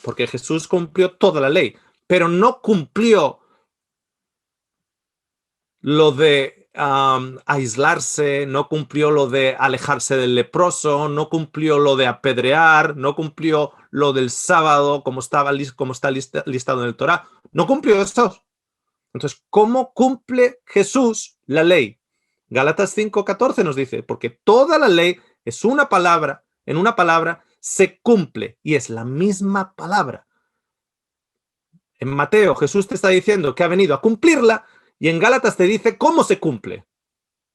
porque Jesús cumplió toda la ley, pero no cumplió lo de aislarse, no cumplió lo de alejarse del leproso, no cumplió lo de apedrear, no cumplió lo del sábado, como está listado en el Torá, no cumplió eso. Entonces, ¿cómo cumple Jesús la ley? Gálatas 5:14 nos dice, porque toda la ley es una palabra en una palabra, se cumple. Y es la misma palabra. En Mateo, Jesús te está diciendo que ha venido a cumplirla y en Gálatas te dice cómo se cumple.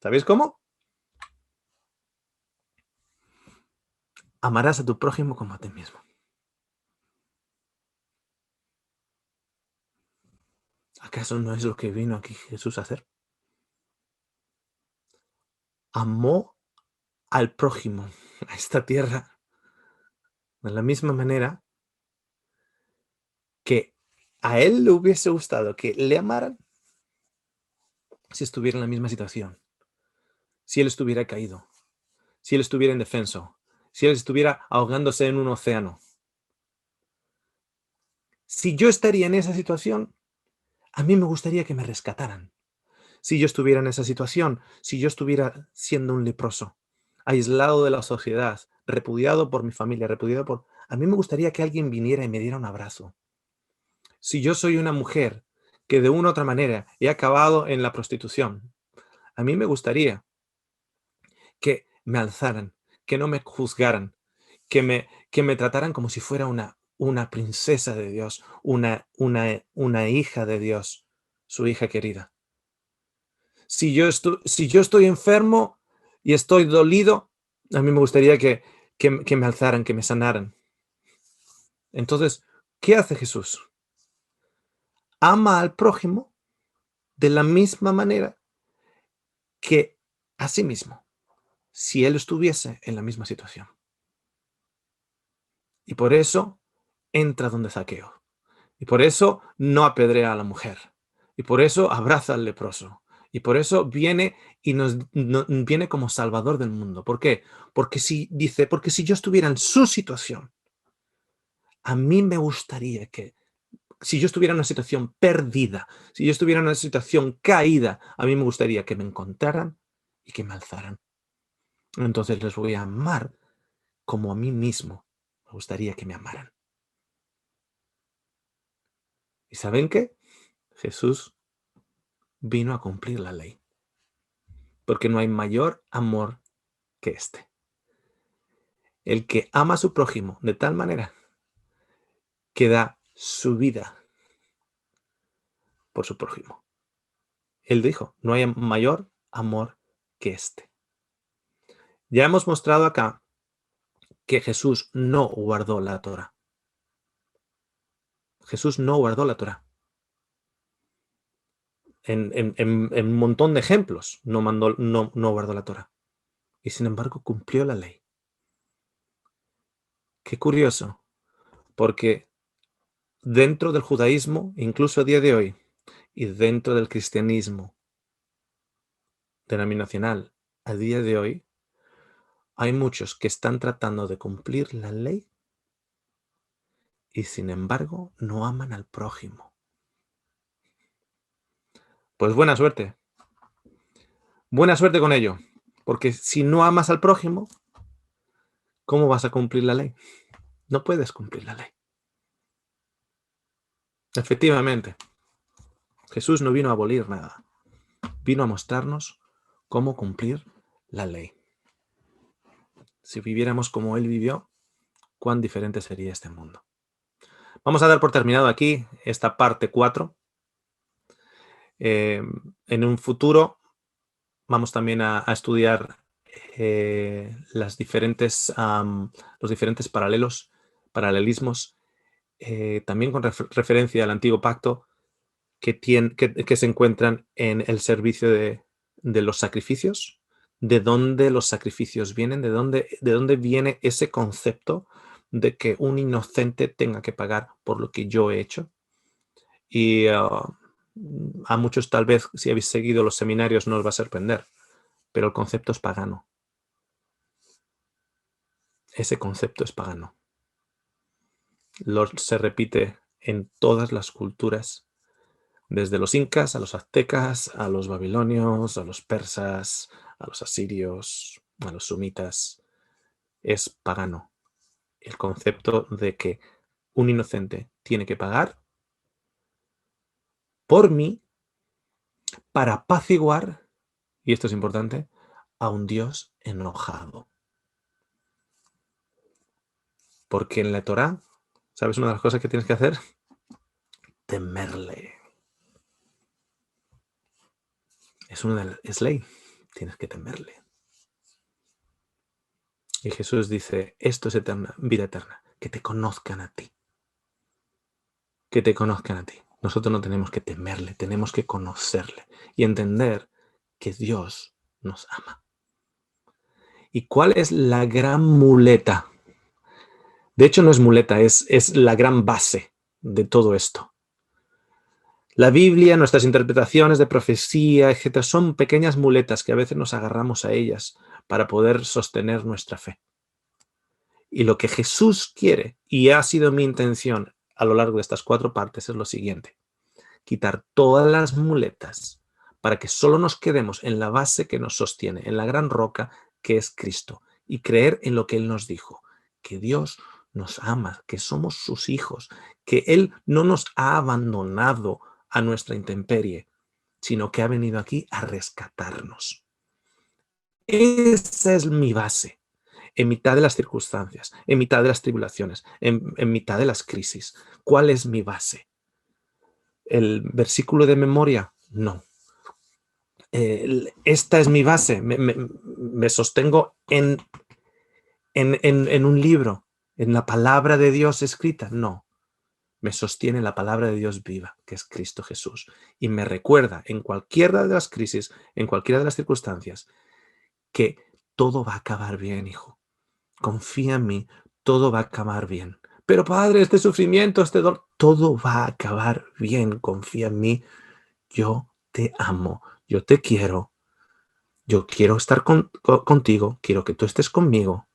¿Sabéis cómo? Amarás a tu prójimo como a ti mismo. ¿Acaso no es lo que vino aquí Jesús a hacer? Amó al prójimo, a esta tierra, de la misma manera que a él le hubiese gustado que le amaran si estuviera en la misma situación, si él estuviera caído, si él estuviera indefenso, si él estuviera ahogándose en un océano. Si yo estaría en esa situación, a mí me gustaría que me rescataran. Si yo estuviera en esa situación, si yo estuviera siendo un leproso, aislado de la sociedad, repudiado por mi familia, repudiado por... A mí me gustaría que alguien viniera y me diera un abrazo. Si yo soy una mujer que de una u otra manera he acabado en la prostitución, a mí me gustaría que me alzaran, que no me juzgaran, que me trataran como si fuera una princesa de Dios, una hija de Dios, su hija querida. Si yo estoy enfermo y estoy dolido, a mí me gustaría que me alzaran, que me sanaran. Entonces, ¿qué hace Jesús? Ama al prójimo de la misma manera que a sí mismo, si él estuviese en la misma situación. Y por eso entra donde Zaqueo. Y por eso no apedrea a la mujer. Y por eso abraza al leproso. Y por eso viene y viene como salvador del mundo. ¿Por qué? Porque si yo estuviera en su situación, a mí me gustaría que, si yo estuviera en una situación perdida, si yo estuviera en una situación caída, a mí me gustaría que me encontraran y que me alzaran. Entonces les voy a amar como a mí mismo me gustaría que me amaran. ¿Y saben qué? Jesús vino a cumplir la ley. Porque no hay mayor amor que este. El que ama a su prójimo de tal manera que da su vida por su prójimo. Él dijo, no hay mayor amor que este. Ya hemos mostrado acá que Jesús no guardó la Torá. Jesús no guardó la Torá. En un montón de ejemplos no guardó la Torá. Y sin embargo cumplió la ley. Qué curioso, porque dentro del judaísmo, incluso a día de hoy, y dentro del cristianismo denominacional a día de hoy, hay muchos que están tratando de cumplir la ley y sin embargo no aman al prójimo. Pues buena suerte. Buena suerte con ello. Porque si no amas al prójimo, ¿cómo vas a cumplir la ley? No puedes cumplir la ley. Efectivamente, Jesús no vino a abolir nada. Vino a mostrarnos cómo cumplir la ley. Si viviéramos como Él vivió, cuán diferente sería este mundo. Vamos a dar por terminado aquí esta parte 4. En un futuro vamos también a estudiar los diferentes paralelismos, también con referencia al Antiguo Pacto, que se encuentran en el servicio de los sacrificios, de dónde los sacrificios vienen, de dónde viene ese concepto de que un inocente tenga que pagar por lo que yo he hecho. Y a muchos tal vez, si habéis seguido los seminarios, no os va a sorprender, pero el concepto es pagano. Ese concepto es pagano. Se repite en todas las culturas, desde los incas a los aztecas, a los babilonios, a los persas, a los asirios, a los sumitas. Es pagano el concepto de que un inocente tiene que pagar por mí para apaciguar, y esto es importante, a un Dios enojado. Porque en la Torá, ¿sabes una de las cosas que tienes que hacer? Temerle. Es ley. Tienes que temerle. Y Jesús dice, esto es vida eterna, que te conozcan a ti. Que te conozcan a ti. Nosotros no tenemos que temerle, tenemos que conocerle y entender que Dios nos ama. ¿Y cuál es la gran muleta? De hecho, no es muleta, es la gran base de todo esto. La Biblia, nuestras interpretaciones de profecía, etcétera, son pequeñas muletas que a veces nos agarramos a ellas para poder sostener nuestra fe. Y lo que Jesús quiere, y ha sido mi intención a lo largo de estas 4 partes, es lo siguiente: quitar todas las muletas para que solo nos quedemos en la base que nos sostiene, en la gran roca que es Cristo, y creer en lo que Él nos dijo, que Dios nos ama, que somos sus hijos, que Él no nos ha abandonado a nuestra intemperie, sino que ha venido aquí a rescatarnos. Esa es mi base. En mitad de las circunstancias, en mitad de las tribulaciones, en mitad de las crisis. ¿Cuál es mi base? ¿El versículo de memoria? No. Esta es mi base. Me sostengo en un libro, en la palabra de Dios escrita. No. Me sostiene la palabra de Dios viva, que es Cristo Jesús. Y me recuerda en cualquiera de las crisis, en cualquiera de las circunstancias, que todo va a acabar bien, hijo. Confía en mí, todo va a acabar bien. Pero padre, este sufrimiento, este dolor, todo va a acabar bien. Confía en mí. Yo te amo, yo te quiero. Yo quiero estar contigo, quiero que tú estés conmigo.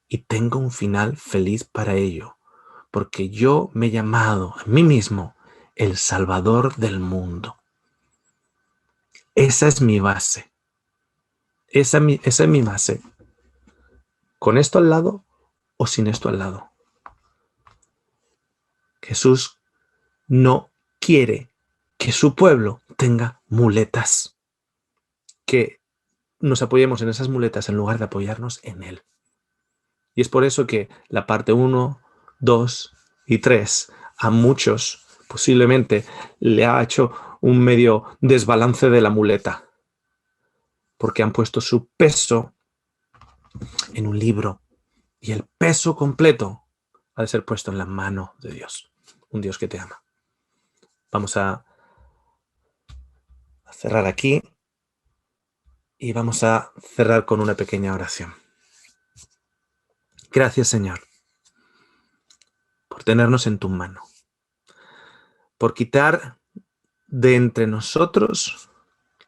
Y tengo un final feliz para ello. Porque yo me he llamado a mí mismo el Salvador del mundo. Esa es mi base. Esa es mi base. ¿Con esto al lado o sin esto al lado? Jesús no quiere que su pueblo tenga muletas. Que nos apoyemos en esas muletas en lugar de apoyarnos en Él. Y es por eso que la parte 1, 2 y 3 a muchos posiblemente le ha hecho un medio desbalance de la muleta. Porque han puesto su peso en un libro. Y el peso completo ha de ser puesto en la mano de Dios. Un Dios que te ama. Vamos a cerrar aquí. Y vamos a cerrar con una pequeña oración. Gracias, Señor, por tenernos en tu mano. Por quitar de entre nosotros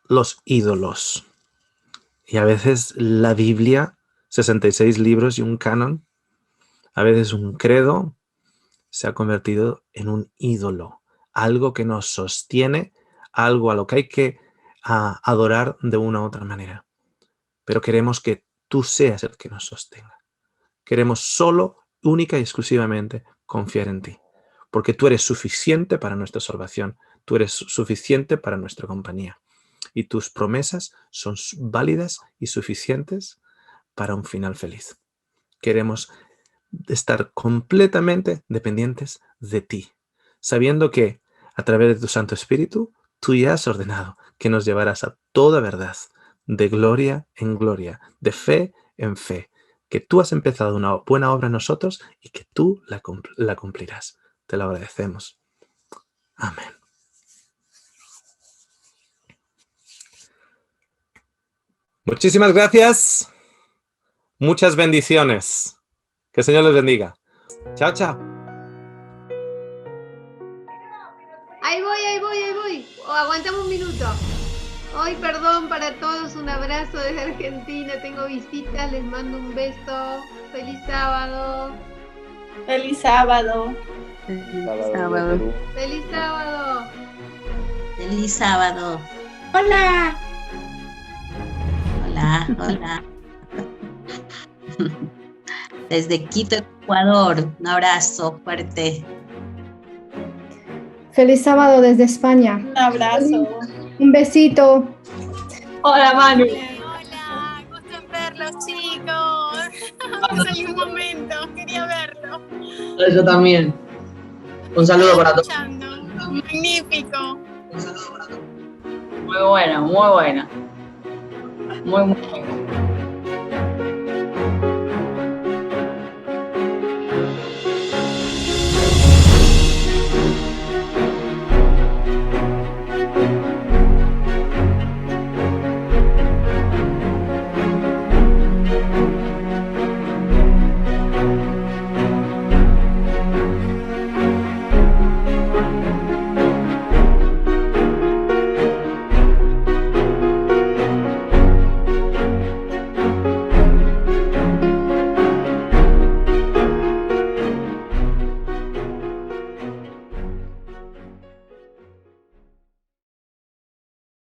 los ídolos. Y a veces la Biblia, 66 libros y un canon, a veces un credo, se ha convertido en un ídolo. Algo que nos sostiene, algo a lo que hay que adorar de una u otra manera. Pero queremos que tú seas el que nos sostenga. Queremos solo, única y exclusivamente confiar en ti. Porque tú eres suficiente para nuestra salvación. Tú eres suficiente para nuestra compañía. Y tus promesas son válidas y suficientes para un final feliz. Queremos estar completamente dependientes de ti, sabiendo que a través de tu Santo Espíritu, tú ya has ordenado que nos llevarás a toda verdad, de gloria en gloria, de fe en fe, que tú has empezado una buena obra en nosotros y que tú la cumplirás. Te lo agradecemos. Amén. Muchísimas gracias. Muchas bendiciones. Que el Señor les bendiga. Chao, chao. Ahí voy. Aguantamos un minuto. Ay, perdón para todos, un abrazo desde Argentina. Tengo visitas, les mando un beso. Feliz sábado. Feliz sábado. Feliz sábado. Feliz sábado. Feliz sábado. Hola. Hola. Desde Quito, Ecuador. Un abrazo fuerte. Feliz sábado desde España. Un abrazo. Un besito. Hola, Manu. Hola, gusto en verlos, chicos. me salió un momento, quería verlo. Yo también. Un saludo para todos. Escuchando. Magnífico. Un saludo para todos. Muy bueno, muy bueno. Muy bueno.